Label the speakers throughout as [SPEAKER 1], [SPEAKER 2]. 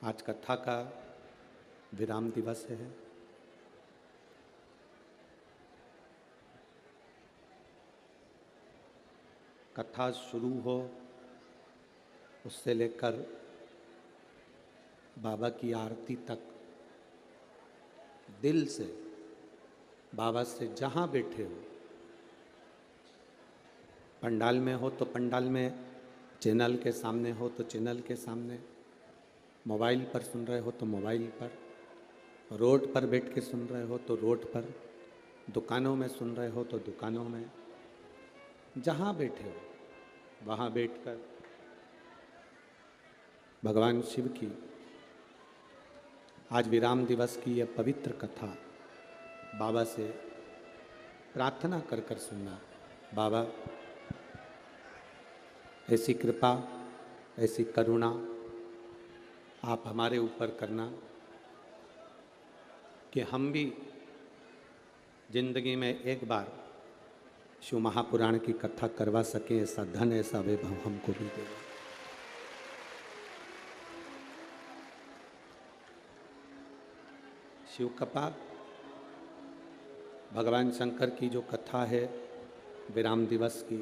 [SPEAKER 1] आज कथा का विराम दिवस है। कथा शुरू हो उससे लेकर बाबा की आरती तक दिल से बाबा से जहाँ बैठे हो, पंडाल में हो तो पंडाल में, चैनल के सामने हो तो चैनल के सामने, मोबाइल पर सुन रहे हो तो मोबाइल पर, रोड पर बैठ के सुन रहे हो तो रोड पर, दुकानों में सुन रहे हो तो दुकानों में, जहाँ बैठे हो वहाँ बैठकर भगवान शिव की आज विराम दिवस की यह पवित्र कथा बाबा से प्रार्थना कर कर सुनना। बाबा ऐसी कृपा, ऐसी करुणा आप हमारे ऊपर करना कि हम भी जिंदगी में एक बार शिव महापुराण की कथा करवा सकें। ऐसा धन, ऐसा वैभव हमको भी दे। शिव कथा भगवान शंकर की जो कथा है विराम दिवस की,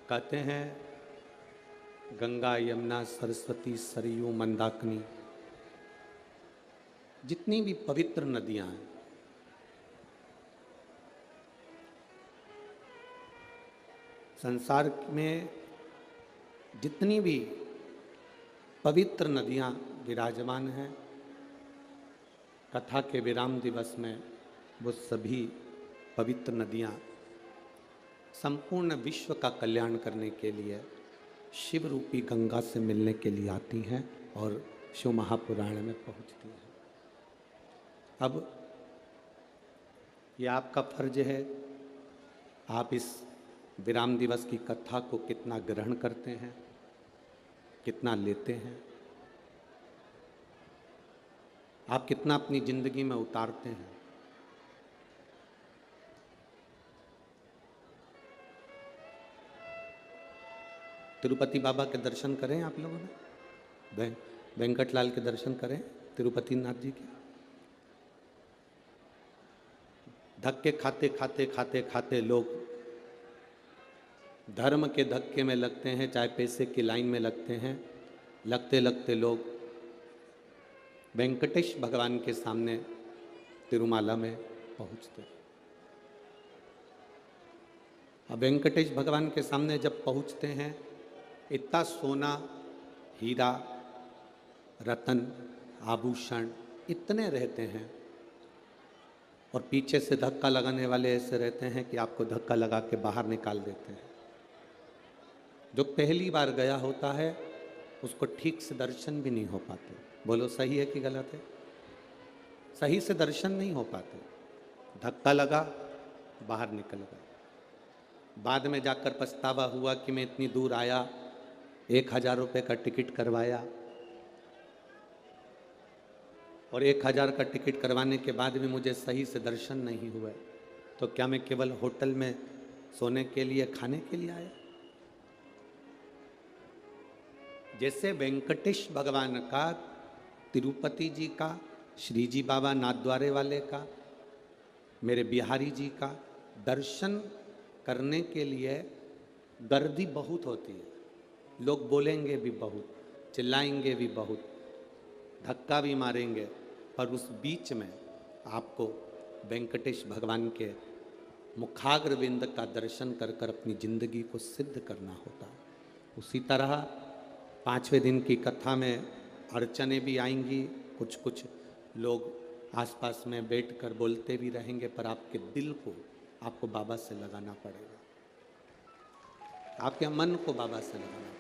[SPEAKER 1] कहते हैं गंगा यमुना सरस्वती सरयू मंदाकिनी, जितनी भी पवित्र नदियां हैं, संसार में जितनी भी पवित्र नदियां विराजमान हैं, कथा के विराम दिवस में वो सभी पवित्र नदियां संपूर्ण विश्व का कल्याण करने के लिए शिव रूपी गंगा से मिलने के लिए आती हैं और शिव महापुराण में पहुंचती हैं। अब ये आपका फर्ज है, आप इस विराम दिवस की कथा को कितना ग्रहण करते हैं, कितना लेते हैं, आप कितना अपनी जिंदगी में उतारते हैं। तिरुपति बाबा के दर्शन करें आप लोगों ने, वेंकटलाल के दर्शन करें, तिरुपति नाथ जी के। धक्के खाते खाते खाते खाते लोग धर्म के धक्के में लगते हैं, चाहे पैसे की लाइन में लगते हैं, लगते लगते लोग वेंकटेश भगवान के सामने तिरुमाला में पहुंचते हैं। अब वेंकटेश भगवान के सामने जब पहुंचते हैं, इतना सोना, हीरा, रतन, आभूषण इतने रहते हैं और पीछे से धक्का लगाने वाले ऐसे रहते हैं कि आपको धक्का लगा के बाहर निकाल देते हैं। जो पहली बार गया होता है उसको ठीक से दर्शन भी नहीं हो पाते। बोलो सही है कि गलत है? सही से दर्शन नहीं हो पाते। धक्का लगा, बाहर निकल गए। बाद में जाकर पछतावा हुआ कि मैं इतनी दूर आया, 1000 रुपये का टिकट करवाया और 1000 का टिकट करवाने के बाद भी मुझे सही से दर्शन नहीं हुए, तो क्या मैं केवल होटल में सोने के लिए, खाने के लिए आया? जैसे वेंकटेश भगवान का, तिरुपति जी का, श्री जी बाबा नाथद्वारे वाले का, मेरे बिहारी जी का दर्शन करने के लिए गर्दी बहुत होती है। लोग बोलेंगे भी बहुत, चिल्लाएंगे भी बहुत, धक्का भी मारेंगे, पर उस बीच में आपको वेंकटेश भगवान के मुखाग्रविंद का दर्शन कर कर अपनी जिंदगी को सिद्ध करना होता है। उसी तरह 5वें दिन की कथा में अर्चने भी आएंगी, कुछ कुछ लोग आसपास में बैठकर बोलते भी रहेंगे, पर आपके दिल को आपको बाबा से लगाना पड़ेगा, आपके मन को बाबा से लगाना पड़ेगा।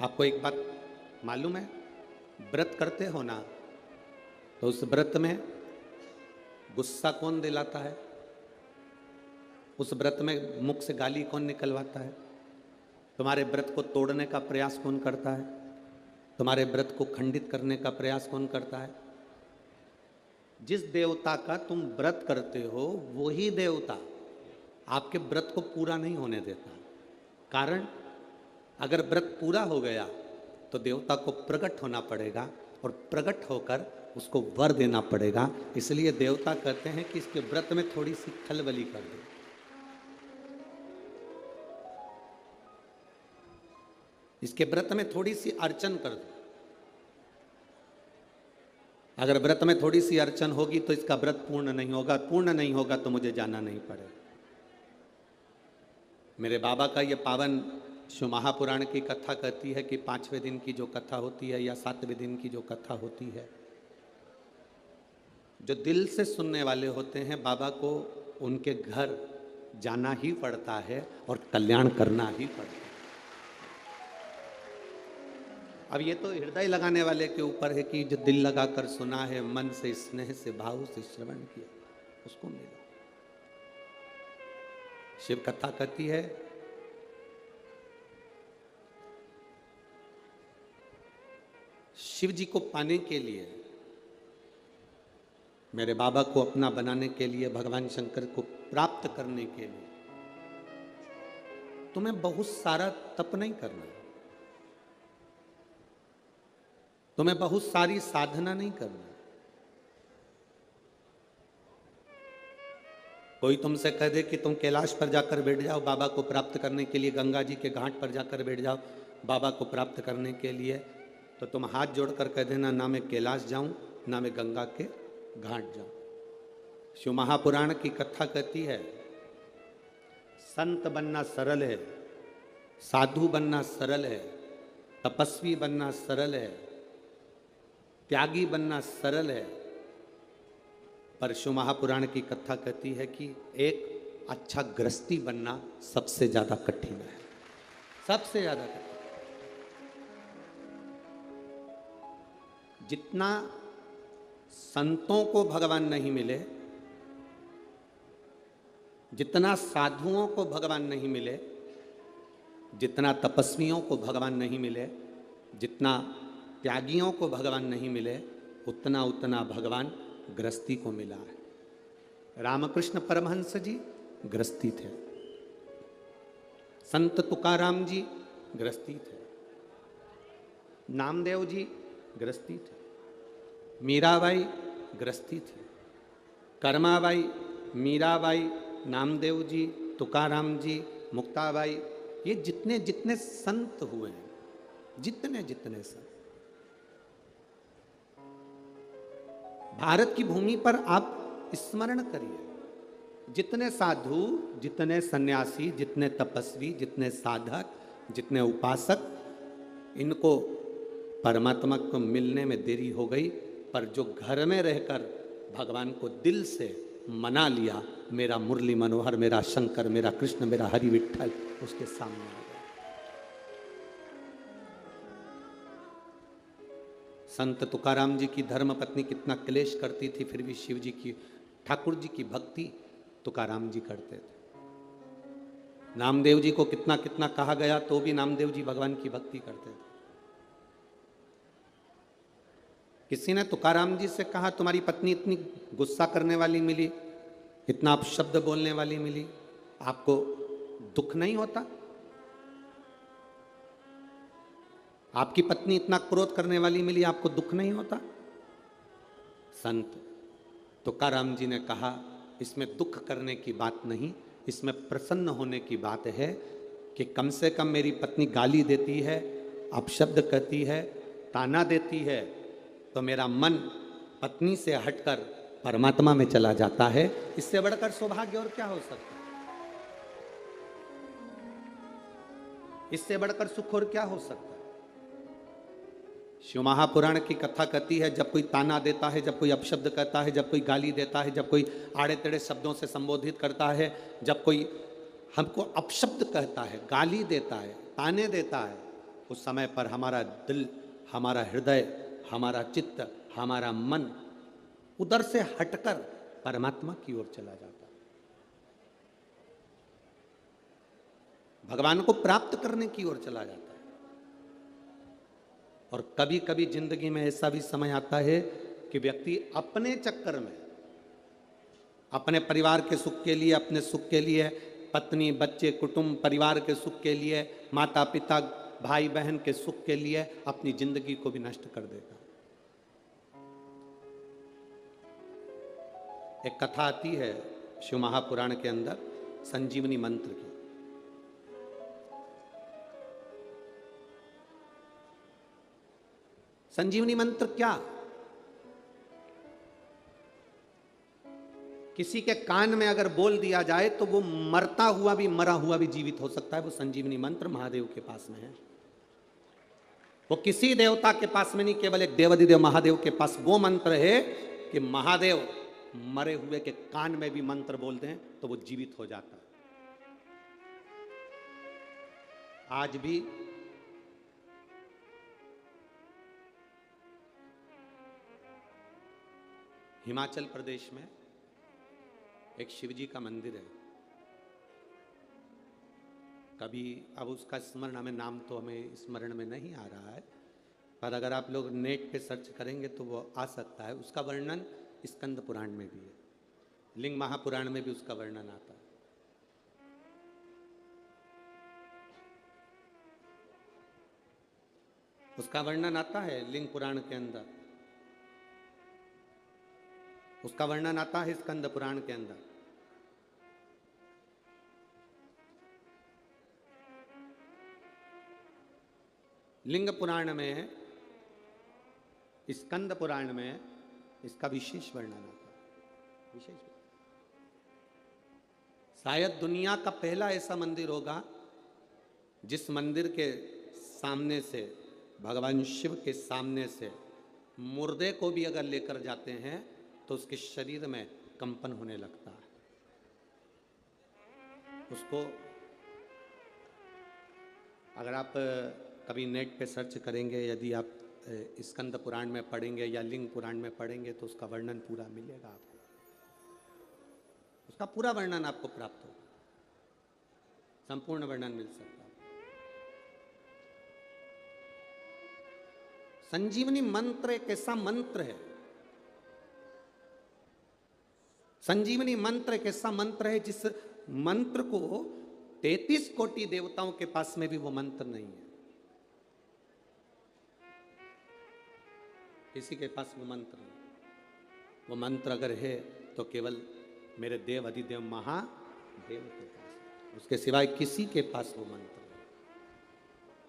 [SPEAKER 1] आपको एक बात मालूम है, व्रत करते हो ना, तो उस व्रत में गुस्सा कौन दिलाता है? उस व्रत में मुख से गाली कौन निकलवाता है? तुम्हारे व्रत को तोड़ने का प्रयास कौन करता है? तुम्हारे व्रत को खंडित करने का प्रयास कौन करता है? जिस देवता का तुम व्रत करते हो वही देवता आपके व्रत को पूरा नहीं होने देता। कारण अगर व्रत पूरा हो गया तो देवता को प्रकट होना पड़ेगा और प्रकट होकर उसको वर देना पड़ेगा। इसलिए देवता कहते हैं कि इसके व्रत में थोड़ी सी खलबली कर दो, इसके व्रत में थोड़ी सी अर्चन कर दो। अगर व्रत में थोड़ी सी अर्चन होगी तो इसका व्रत पूर्ण नहीं होगा, पूर्ण नहीं होगा तो मुझे जाना नहीं पड़ेगा। मेरे बाबा का ये पावन शिव महापुराण की कथा कहती है कि 5वें दिन की जो कथा होती है या 7वें दिन की जो कथा होती है, जो दिल से सुनने वाले होते हैं बाबा को उनके घर जाना ही पड़ता है और कल्याण करना ही पड़ता है। अब ये तो हृदय लगाने वाले के ऊपर है कि जो दिल लगाकर सुना है, मन से स्नेह से भाव से श्रवण किया, उसको मिला। शिव कथा कहती है शिव जी को पाने के लिए, मेरे बाबा को अपना बनाने के लिए, भगवान शंकर को प्राप्त करने के लिए तुम्हें बहुत सारा तप नहीं करना, तुम्हें बहुत सारी साधना नहीं करना। कोई तुमसे कह दे कि तुम कैलाश पर जाकर बैठ जाओ बाबा को प्राप्त करने के लिए, गंगा जी के घाट पर जाकर बैठ जाओ बाबा को प्राप्त करने के लिए, तो तुम हाथ जोड़कर कह देना ना मैं कैलाश जाऊं ना मैं गंगा के घाट जाऊं। शिव महापुराण की कथा कहती है संत बनना सरल है, साधु बनना सरल है, तपस्वी बनना सरल है, त्यागी बनना सरल है, पर शिव महापुराण की कथा कहती है कि एक अच्छा गृहस्थी बनना सबसे ज्यादा कठिन है, सबसे ज्यादा कठिन। जितना संतों को भगवान नहीं मिले, जितना साधुओं को भगवान नहीं मिले, जितना तपस्वियों को भगवान नहीं मिले, जितना त्यागियों को भगवान नहीं मिले, उतना उतना भगवान गृहस्थी को मिला है। रामकृष्ण परमहंस जी गृहस्थी थे, संत तुकाराम जी गृहस्थी थे, नामदेव जी गृहस्थी थे, मीराबाई गृहस्थी थे, कर्माबाई, मीराबाई, नामदेव जी, तुकाराम जी, मुक्ताबाई, ये जितने जितने संत हुए हैं, जितने जितने संत, भारत की भूमि पर आप स्मरण करिए, जितने साधु, जितने सन्यासी, जितने तपस्वी, जितने साधक, जितने उपासक, इनको परमात्मा को मिलने में देरी हो गई, पर जो घर में रहकर भगवान को दिल से मना लिया, मेरा मुरली मनोहर, मेरा शंकर, मेरा कृष्ण, मेरा हरि विठ्ठल, उसके सामने आ गया। संत तुकाराम जी की धर्म पत्नी कितना क्लेश करती थी, फिर भी शिव जी की, ठाकुर जी की भक्ति तुकाराम जी करते थे। नामदेव जी को कितना कितना कहा गया तो भी नामदेव जी भगवान की भक्ति करते थे। किसी ने तुकाराम जी से कहा तुम्हारी पत्नी इतनी गुस्सा करने वाली मिली, इतना अपशब्द बोलने वाली मिली, आपको दुख नहीं होता? आपकी पत्नी इतना क्रोध करने वाली मिली, आपको दुख नहीं होता? संत तुकाराम जी ने कहा इसमें दुख करने की बात नहीं, इसमें प्रसन्न होने की बात है कि कम से कम मेरी पत्नी गाली देती है, अपशब्द कहती है, ताना देती है, तो मेरा मन पत्नी से हटकर परमात्मा में चला जाता है। इससे बढ़कर सौभाग्य और क्या हो सकता है? इससे बढ़कर सुख और क्या हो सकता है? शिव महापुराण की कथा कहती है जब कोई ताना देता है, जब कोई अपशब्द कहता है, जब कोई गाली देता है, जब कोई आड़े टेढ़े शब्दों से संबोधित करता है, जब कोई हमको अपशब्द कहता है, गाली देता है, ताने देता है, उस समय पर हमारा दिल, हमारा हृदय, हमारा चित्त, हमारा मन उधर से हटकर परमात्मा की ओर चला जाता है, भगवान को प्राप्त करने की ओर चला जाता है। और कभी कभी जिंदगी में ऐसा भी समय आता है कि व्यक्ति अपने चक्कर में, अपने परिवार के सुख के लिए, अपने सुख के लिए पत्नी, बच्चे, कुटुंब, परिवार के सुख के लिए, माता पिता, भाई बहन के सुख के लिए अपनी जिंदगी को भी नष्ट कर देगा। एक कथा आती है शिव महापुराण के अंदर संजीवनी मंत्र की। संजीवनी मंत्र क्या? किसी के कान में अगर बोल दिया जाए तो वो मरता हुआ भी, मरा हुआ भी जीवित हो सकता है। वो संजीवनी मंत्र महादेव के पास में है। वो किसी देवता के पास में नहीं, केवल एक देवाधिदेव महादेव के पास वो मंत्र है कि महादेव मरे हुए के कान में भी मंत्र बोलते हैं तो वो जीवित हो जाता है। आज भी हिमाचल प्रदेश में एक शिवजी का मंदिर है। कभी अब उसका स्मरण, हमें नाम तो हमें स्मरण में नहीं आ रहा है, पर अगर आप लोग नेट पे सर्च करेंगे तो वो आ सकता है। उसका वर्णन स्कंद पुराण में भी है, लिंग महापुराण में भी उसका वर्णन आता है। उसका वर्णन आता है लिंग पुराण के अंदर, उसका वर्णन आता है स्कंद पुराण के अंदर। लिंग पुराण में, स्कंद पुराण में इसका विशेष वर्णन आता है। विशेष, शायद दुनिया का पहला ऐसा मंदिर होगा जिस मंदिर के सामने से, भगवान शिव के सामने से मुर्दे को भी अगर लेकर जाते हैं तो उसके शरीर में कंपन होने लगता है। उसको अगर आप कभी नेट पे सर्च करेंगे, यदि आप स्कंद पुराण में पढ़ेंगे या लिंग पुराण में पढ़ेंगे तो उसका वर्णन पूरा मिलेगा आपको। उसका पूरा वर्णन आपको प्राप्त होगा, संपूर्ण वर्णन मिल सकता है। संजीवनी मंत्र एक ऐसा मंत्र है, संजीवनी मंत्र एक ऐसा मंत्र है जिस मंत्र को 33 कोटि देवताओं के पास में भी वो मंत्र नहीं है। किसी के पास वो मंत्र नहीं। वो मंत्र अगर है तो केवल मेरे देव अधिदेव महादेव के पास, उसके सिवाय किसी के पास वो मंत्र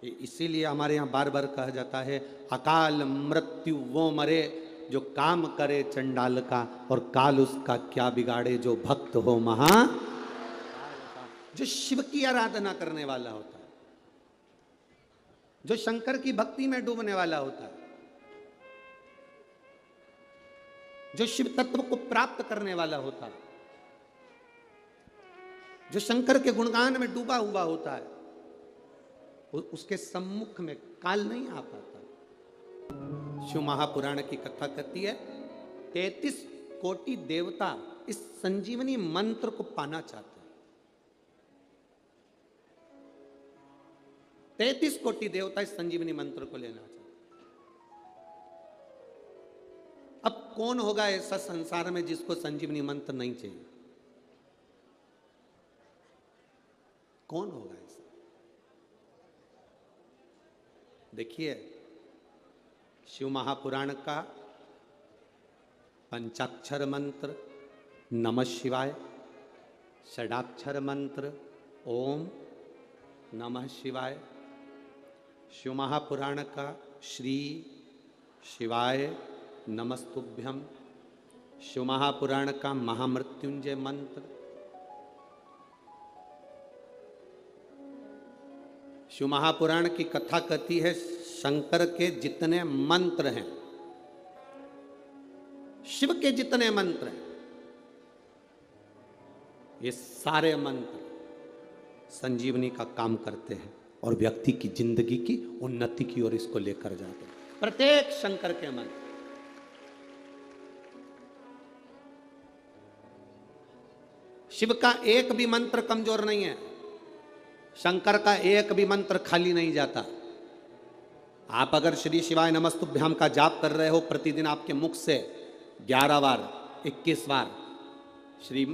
[SPEAKER 1] नहीं। इसीलिए हमारे यहाँ बार बार कहा जाता है, अकाल मृत्यु वो मरे जो काम करे चंडाल का, और काल उसका क्या बिगाड़े जो भक्त हो महा। जो शिव की आराधना करने वाला होता है, जो शंकर की भक्ति में डूबने वाला होता है, जो शिव तत्व को प्राप्त करने वाला होता है, जो शंकर के गुणगान में डूबा हुआ होता है, उसके सम्मुख में काल नहीं आ पाता। शिव महापुराण की कथा कहती है 33 कोटि देवता इस संजीवनी मंत्र को पाना चाहते हैं। 33 कोटि देवता इस संजीवनी मंत्र को लेना चाहते हैं। अब कौन होगा ऐसा संसार में जिसको संजीवनी मंत्र नहीं चाहिए? कौन होगा ऐसा? देखिए, शिव महापुराण का पंचाक्षर मंत्र नमः शिवाय, षडाक्षर मंत्र ओम नमः शिवाय, शिव महापुराण का श्री शिवाय नमस्तुभ्यम, शिव महापुराण का महामृत्युंजय मंत्र, शिव महापुराण की कथा कहती है शंकर के जितने मंत्र हैं, शिव के जितने मंत्र हैं, ये सारे मंत्र संजीवनी का काम करते हैं और व्यक्ति की जिंदगी की उन्नति की ओर इसको लेकर जाते हैं। प्रत्येक शंकर के मंत्र, शिव का एक भी मंत्र कमजोर नहीं है, शंकर का एक भी मंत्र खाली नहीं जाता। आप अगर श्री शिवाय नमस्तुभ्याम का जाप कर रहे हो, प्रतिदिन आपके मुख से 11 बार 21 बार श्री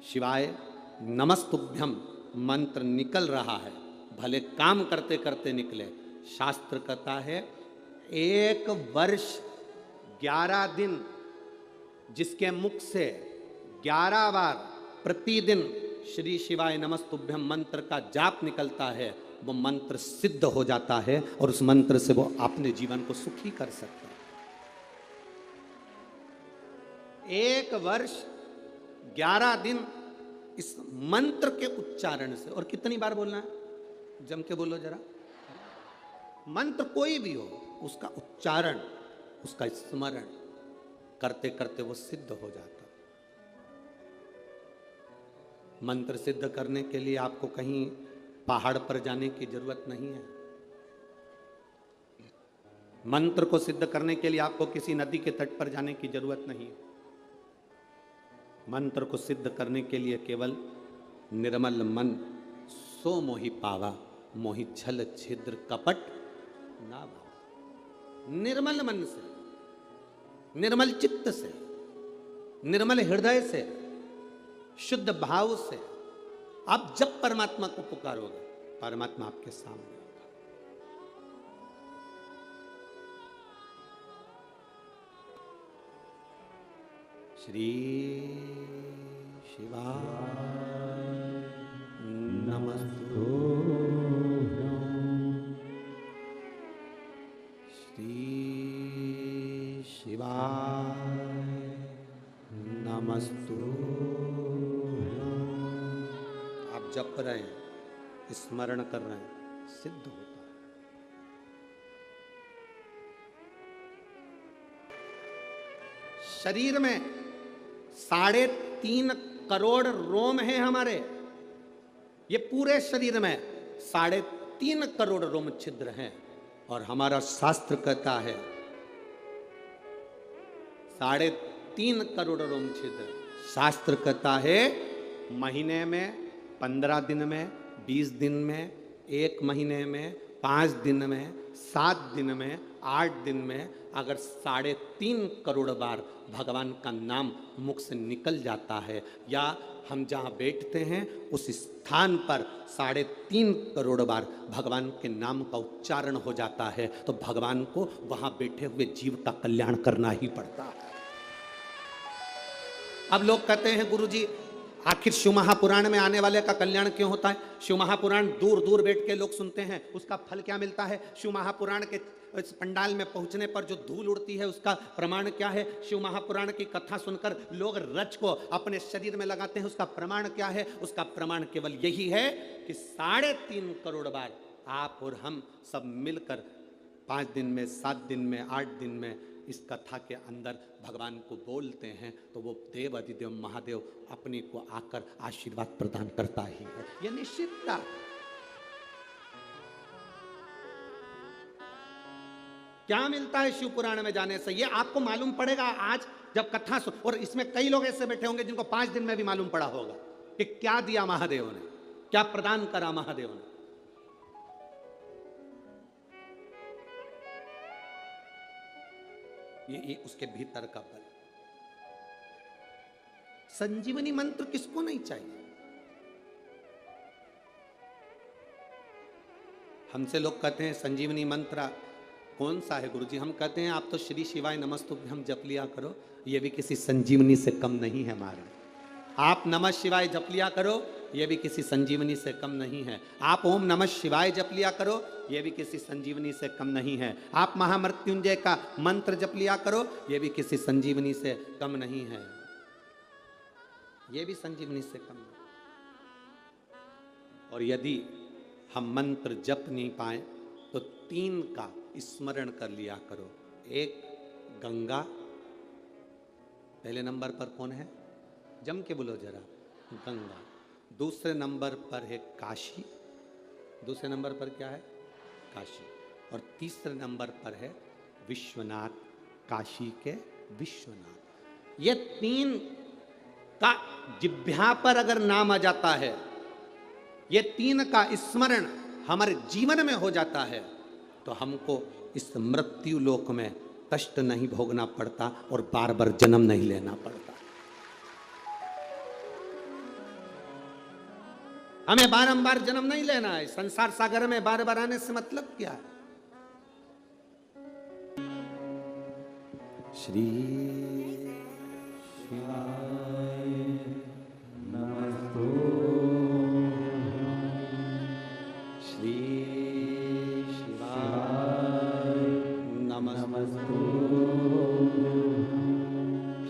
[SPEAKER 1] शिवाय नमस्तुभ्यम मंत्र निकल रहा है, भले काम करते करते निकले। शास्त्र कहता है 1 वर्ष 11 दिन जिसके मुख से 11 बार प्रतिदिन श्री शिवाय नमस्तुभ्यम मंत्र का जाप निकलता है, वो मंत्र सिद्ध हो जाता है और उस मंत्र से वो अपने जीवन को सुखी कर सकता है। 1 वर्ष 11 दिन इस मंत्र के उच्चारण से, और कितनी बार बोलना है, जम के बोलो जरा। मंत्र कोई भी हो, उसका उच्चारण, उसका स्मरण करते करते वो सिद्ध हो जाता है। मंत्र सिद्ध करने के लिए आपको कहीं पहाड़ पर जाने की जरूरत नहीं है। मंत्र को सिद्ध करने के लिए आपको किसी नदी के तट पर जाने की जरूरत नहीं है। मंत्र को सिद्ध करने के लिए केवल निर्मल मन सो मोहि पावा, मोहि छल छिद्र कपट ना भावा। निर्मल मन से, निर्मल चित्त से, निर्मल हृदय से, शुद्ध भाव से आप जब परमात्मा को पुकारोगे, परमात्मा आपके सामने होगा। श्री शिवाय नमस्तुभ्यं, श्री शिवाय नमस्तुभ्यं। आप जप रहे हैं, स्मरण कर रहे हैं, सिद्ध होता है। शरीर में 3.5 करोड़ रोम हैं हमारे। ये पूरे शरीर में 3.5 करोड़ रोम छिद्र हैं, और हमारा शास्त्र कहता है 3.5 करोड़ रोम छिद्र। शास्त्र कहता है महीने में, 15 दिन में, 20 दिन में, 1 महीने में, 5 दिन में, 7 दिन में, 8 दिन में अगर 3.5 करोड़ बार भगवान का नाम मुख से निकल जाता है, या हम जहाँ बैठते हैं उस स्थान पर 3.5 करोड़ बार भगवान के नाम का उच्चारण हो जाता है, तो भगवान को वहाँ बैठे हुए जीव का कल्याण करना ही पड़ता है। अब लोग कहते हैं गुरुजी आखिर शिव महापुराण में आने वाले का कल्याण क्यों होता है? शिव महापुराण दूर दूर बैठ के लोग सुनते हैं, उसका फल क्या मिलता है? शिव महापुराण के इस पंडाल में पहुंचने पर जो धूल उड़ती है उसका प्रमाण क्या है? शिव महापुराण की कथा सुनकर लोग रच को अपने शरीर में लगाते हैं, उसका प्रमाण क्या है? उसका प्रमाण केवल यही है कि 3.5 करोड़ बार आप और हम सब मिलकर 5 दिन में, 7 दिन में, 8 दिन में इस कथा के अंदर भगवान को बोलते हैं, तो वो देव अधिदेव महादेव अपने को आकर आशीर्वाद प्रदान करता ही है। ये निश्चितता। क्या मिलता है शिव पुराण में जाने से? ये आपको मालूम पड़ेगा आज जब कथा सुन। और इसमें कई लोग ऐसे बैठे होंगे जिनको 5 दिन में भी मालूम पड़ा होगा कि क्या दिया महादेव ने, क्या प्रदान करा महादेव ने। ये उसके भीतर का बल। संजीवनी मंत्र किसको नहीं चाहिए? हमसे लोग कहते हैं संजीवनी मंत्र कौन सा है गुरुजी? हम कहते हैं आप तो श्री शिवाय नमस्तुभ्यम जप लिया करो, ये भी किसी संजीवनी से कम नहीं है हमारे। आप नमः शिवाय जप लिया करो, ये भी किसी संजीवनी से कम नहीं है। आप ओम नमः शिवाय जप लिया करो, ये भी किसी संजीवनी से कम नहीं है। आप महामृत्युंजय का मंत्र जप लिया करो, ये भी किसी संजीवनी से कम नहीं है। ये भी संजीवनी से कम नहीं। और यदि हम मंत्र जप नहीं पाए तो 3 का स्मरण कर लिया करो। 1 गंगा, पहले नंबर पर कौन है? जम के बोलो जरा, गंगा। दूसरे नंबर पर है काशी, दूसरे नंबर पर क्या है? काशी। और तीसरे नंबर पर है विश्वनाथ, काशी के विश्वनाथ। ये 3 का जिह्वा पर अगर नाम आ जाता है, ये 3 का स्मरण हमारे जीवन में हो जाता है, तो हमको इस मृत्यु लोक में कष्ट नहीं भोगना पड़ता और बार बार जन्म नहीं लेना पड़ता। हमें बारंबार जन्म नहीं लेना है। संसार सागर में बार बार आने से मतलब क्या है? श्री शिवाय नमस्तु। श्री शिवाय नमस्तु।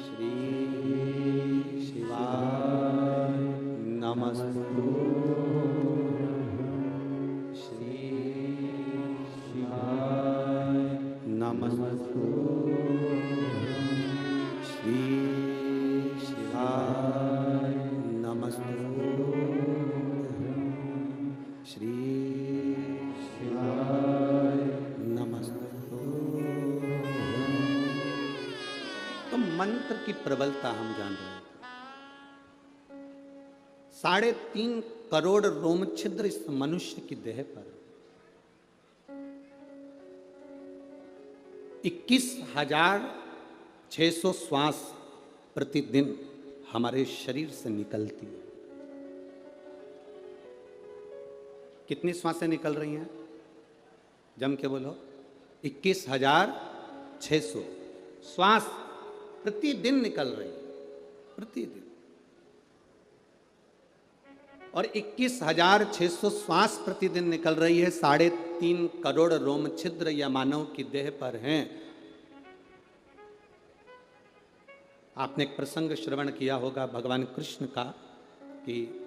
[SPEAKER 1] श्री शिवाय नमस्तु। श्री शिवाय नमस्तु। श्री शिवाय नमस्तु। श्री शिवाय नमस्तु। तो मंत्र की प्रबलता हम जान रहे हैं। 3.5 करोड़ रोम छिद्र इस मनुष्य की देह पर, 21,600 श्वास प्रतिदिन हमारे शरीर से निकलती है। कितनी श्वासें निकल रही हैं? जम के बोलो। 21,600 श्वास प्रतिदिन निकल रही है, प्रतिदिन। और 21,600 श्वास प्रतिदिन निकल रही है। 3.5 करोड़ रोम छिद्र या मानव की देह पर हैं। आपने एक प्रसंग श्रवण किया होगा भगवान कृष्ण का, कि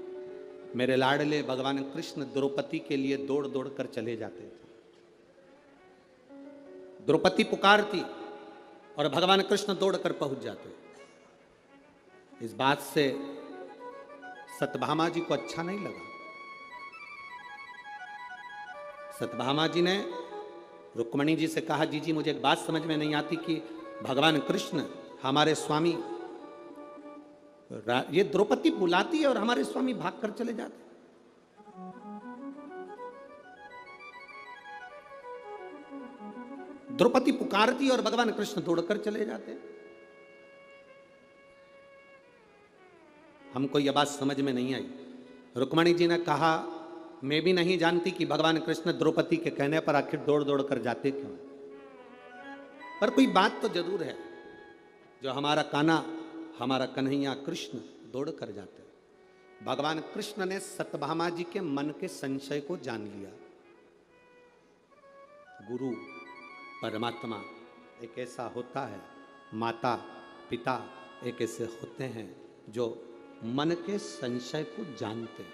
[SPEAKER 1] मेरे लाडले भगवान कृष्ण द्रौपदी के लिए दौड़ दौड़ कर चले जाते थे। द्रौपदी पुकारती और भगवान कृष्ण दौड़कर पहुंच जाते। इस बात से सत्यभामा जी को अच्छा नहीं लगा। सत्यभामा जी ने रुक्मणी जी से कहा, जी मुझे एक बात समझ में नहीं आती कि भगवान कृष्ण हमारे स्वामी, ये द्रौपदी बुलाती है और हमारे स्वामी भागकर चले जाते। द्रौपदी पुकारती और भगवान कृष्ण दौड़कर चले जाते। हमको यह बात समझ में नहीं आई। रुक्मणी जी ने कहा, मैं भी नहीं जानती कि भगवान कृष्ण द्रौपदी के कहने पर आखिर दौड़ दौड़ कर जाते क्यों, पर कोई बात तो जरूर है जो हमारा कान्हा, हमारा कन्हैया कृष्ण दौड़ कर जाते। भगवान कृष्ण ने सत्यभामा जी के मन के संशय को जान लिया। गुरु परमात्मा एक ऐसा होता है, माता पिता एक ऐसे होते हैं जो मन के संशय को जानते हैं।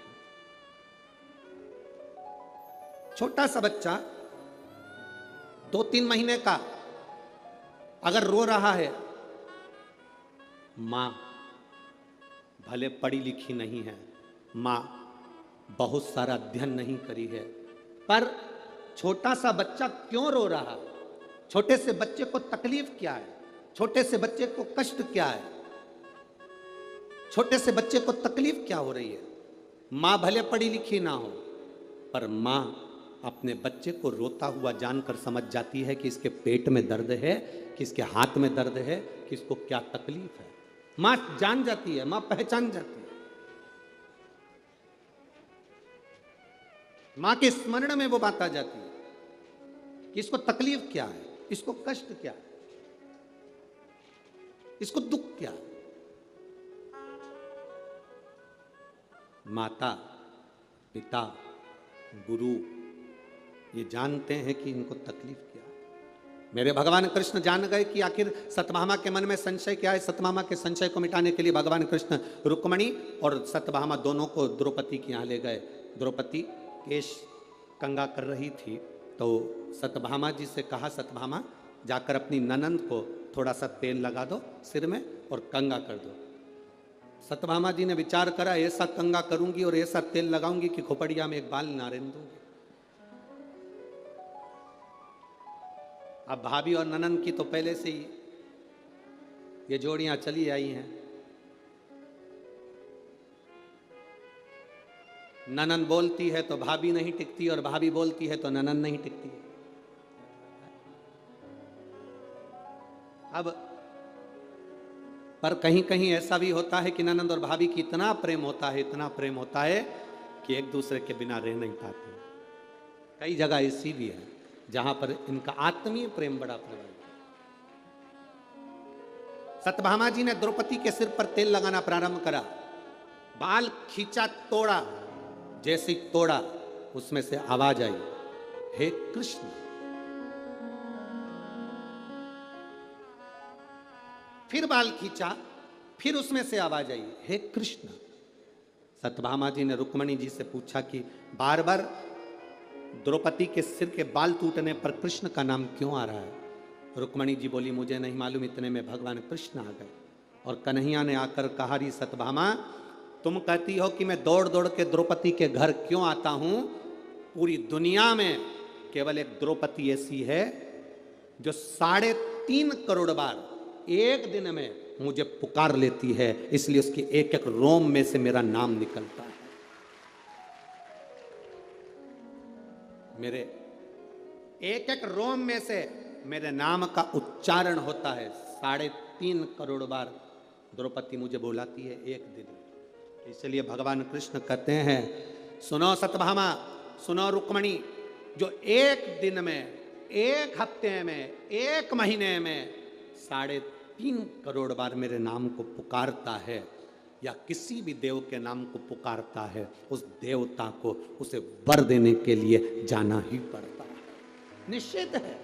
[SPEAKER 1] छोटा सा बच्चा 2-3 महीने का अगर रो रहा है, मां भले पढ़ी लिखी नहीं है, मां बहुत सारा अध्ययन नहीं करी है, पर छोटा सा बच्चा क्यों रो रहा है? छोटे से बच्चे को तकलीफ क्या है? छोटे से बच्चे को कष्ट क्या है? छोटे से बच्चे को तकलीफ क्या हो रही है? मां भले पढ़ी लिखी ना हो, पर मां अपने बच्चे को रोता हुआ जानकर समझ जाती है कि इसके पेट में दर्द है, कि इसके हाथ में दर्द है, कि इसको क्या तकलीफ है। मां जान जाती है, मां पहचान जाती है। मां के स्मरण में वो बात आ जाती है कि इसको तकलीफ क्या है, इसको कष्ट क्या है, इसको दुख क्या है। माता पिता गुरु ये जानते हैं कि इनको तकलीफ क्या है। मेरे भगवान कृष्ण जान गए कि आखिर सत्यभामा के मन में संशय क्या है। सत्यभामा के संशय को मिटाने के लिए भगवान कृष्ण रुक्मणी और सत्यभामा दोनों को द्रौपदी के यहाँ ले गए। द्रौपदी केश कंघा कर रही थी तो सत्यभामा जी से कहा, सत्यभामा जाकर अपनी ननंद को थोड़ा सा तेल लगा दो सिर में और कंघा कर दो। सत्यभामा जी ने विचार करा, ऐसा कंघा करूंगी और ऐसा तेल लगाऊंगी कि खोपड़िया में एक बाल ना रहने दूंगी। अब भाभी और ननंद की तो पहले से ही ये जोड़ियां चली आई हैं। ननंद बोलती है तो भाभी नहीं टिकती और भाभी बोलती है तो ननंद नहीं टिकती। अब पर कहीं कहीं ऐसा भी होता है कि ननंद और भाभी की इतना प्रेम होता है, इतना प्रेम होता है कि एक दूसरे के बिना रह नहीं पाते। कई जगह ऐसी भी है जहां पर इनका आत्मीय प्रेम बड़ा प्रबल है। सत्यभामा जी ने द्रौपदी के सिर पर तेल लगाना प्रारंभ करा, बाल खींचा, तोड़ा, जैसे ही तोड़ा उसमें से आवाज आई, हे कृष्ण। फिर बाल खींचा, फिर उसमें से आवाज आई, हे कृष्ण। सत्यभामा जी ने रुक्मणी जी से पूछा कि बार बार द्रौपदी के सिर के बाल टूटने पर कृष्ण का नाम क्यों आ रहा है? रुक्मणी जी बोली, मुझे नहीं मालूम। इतने में भगवान कृष्ण आ गए और कन्हैया ने आकर कहा, री सत्यभामा, तुम कहती हो कि मैं दौड़ दौड़ के द्रौपदी के घर क्यों आता हूं? पूरी दुनिया में केवल एक द्रौपदी ऐसी है जो 3.5 करोड़ बार एक दिन में मुझे पुकार लेती है, इसलिए उसकी एक एक रोम में से मेरा नाम निकलता है। मेरे एक एक रोम में से मेरे नाम का उच्चारण होता है। 3.5 करोड़ बार द्रौपदी मुझे बुलाती है एक दिन में। इसलिए भगवान कृष्ण कहते हैं, सुनो सत्यभामा, सुनो रुक्मणी, जो एक दिन में, एक हफ्ते में, एक महीने में 3.5 करोड़ बार मेरे नाम को पुकारता है या किसी भी देव के नाम को पुकारता है, उस देवता को उसे वर देने के लिए जाना ही पड़ता है। निश्चित है,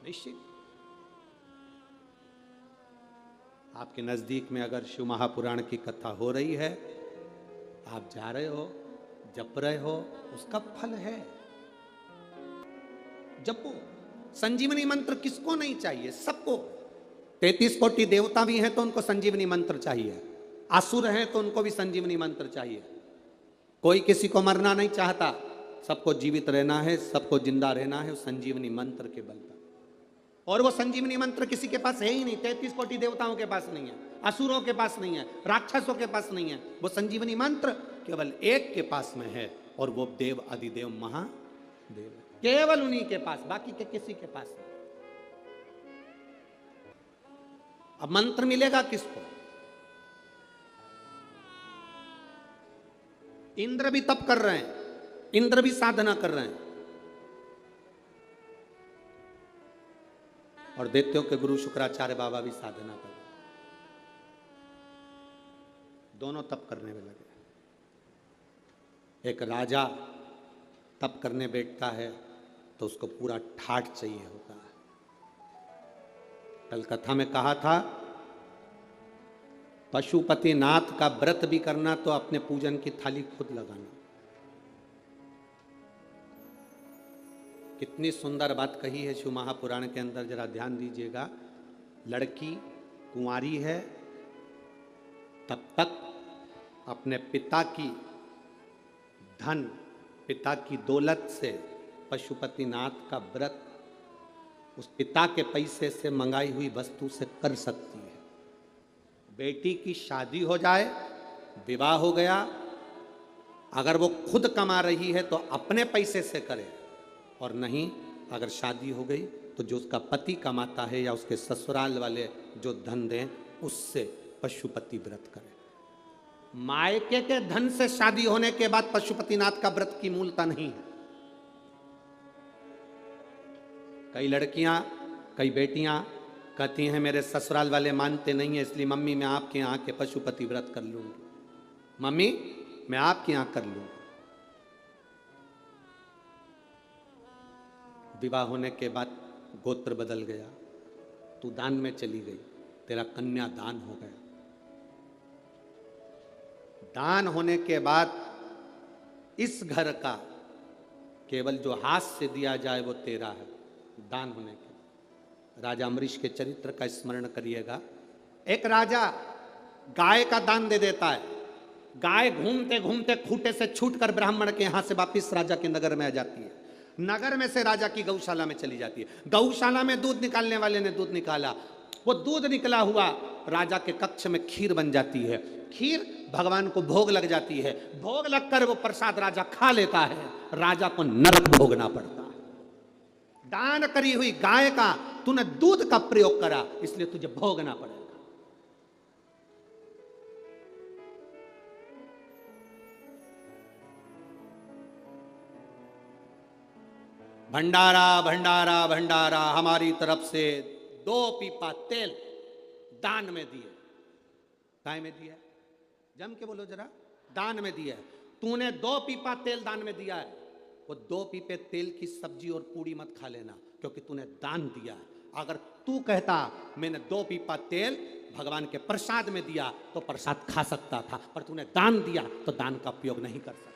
[SPEAKER 1] निश्चित। आपके नजदीक में अगर शिव महापुराण की कथा हो रही है, आप जा रहे हो, जप रहे हो, उसका फल है। जपो। संजीवनी मंत्र किसको नहीं चाहिए? सबको। 33 कोटि देवता भी हैं तो उनको संजीवनी मंत्र चाहिए, असुर हैं तो उनको भी संजीवनी मंत्र चाहिए। कोई किसी को मरना नहीं चाहता, सबको जीवित रहना है, सबको जिंदा रहना है उस संजीवनी मंत्र के बल पर। और वो संजीवनी मंत्र किसी के पास है ही नहीं। 33 कोटि देवताओं के पास नहीं है, असुरों के पास नहीं है, राक्षसों के पास नहीं है। वो संजीवनी मंत्र केवल एक के पास में है, और वो देव अधिदेव महादेव है, केवल उन्हीं के पास, बाकी के किसी के पास नहीं। अब मंत्र मिलेगा किसको? इंद्र भी तप कर रहे हैं, इंद्र भी साधना कर रहे हैं, और दैत्यों के गुरु शुक्राचार्य बाबा भी साधना कर रहे हैं। दोनों तप करने में लगे। एक राजा तप करने बैठता है तो उसको पूरा ठाठ चाहिए होता है। कल कथा में कहा था, पशुपति नाथ का व्रत भी करना तो अपने पूजन की थाली खुद लगाना। कितनी सुंदर बात कही है शिव महापुराण के अंदर, जरा ध्यान दीजिएगा। लड़की कुंवारी है, तब तक अपने पिता की धन, पिता की दौलत से पशुपतिनाथ का व्रत उस पिता के पैसे से मंगाई हुई वस्तु से कर सकती है। बेटी की शादी हो जाए, विवाह हो गया, अगर वो खुद कमा रही है तो अपने पैसे से करे, और नहीं अगर शादी हो गई तो जो उसका पति कमाता है या उसके ससुराल वाले जो धन दें उससे पशुपति व्रत करे। मायके के धन से शादी होने के बाद पशुपतिनाथ का व्रत की मूलता नहीं है। कई लड़कियां, कई बेटियां कहती हैं मेरे ससुराल वाले मानते नहीं है, इसलिए मम्मी मैं आपके यहाँ के पशुपति व्रत कर लूंगी, मम्मी मैं आपके यहाँ कर लूंगी। विवाह होने के बाद गोत्र बदल गया, तू दान में चली गई, तेरा कन्या दान हो गया। दान होने के बाद इस घर का केवल जो हाथ से दिया जाए वो तेरा है। दान होने के राजा अम्बरीश के चरित्र का स्मरण करिएगा। एक राजा गाय का दान दे देता है, गाय घूमते घूमते खूंटे से छूटकर ब्राह्मण के यहां से वापिस राजा के नगर में आ जाती है। नगर में से राजा की गौशाला में चली जाती है। गौशाला में दूध निकालने वाले ने दूध निकाला, वो दूध निकला हुआ राजा के कक्ष में खीर बन जाती है। खीर भगवान को भोग लग जाती है, भोग लगकर वो प्रसाद राजा खा लेता है, राजा को नरक भोगना पड़ता है। दान करी हुई गाय का तूने दूध का प्रयोग करा, इसलिए तुझे भोगना पड़ेगा। भंडारा भंडारा भंडारा हमारी तरफ से 2 पीपा तेल दान में दिए। काय में दिया? जम के बोलो जरा। दान में दिया। तूने 2 पीपा तेल दान में दिया है। वो 2 पीपे तेल की सब्जी और पूड़ी मत खा लेना, क्योंकि तूने दान दिया है। अगर तू कहता मैंने 2 पीपा तेल भगवान के प्रसाद में दिया तो प्रसाद खा सकता था, पर तूने दान दिया तो दान का उपयोग नहीं कर सकता।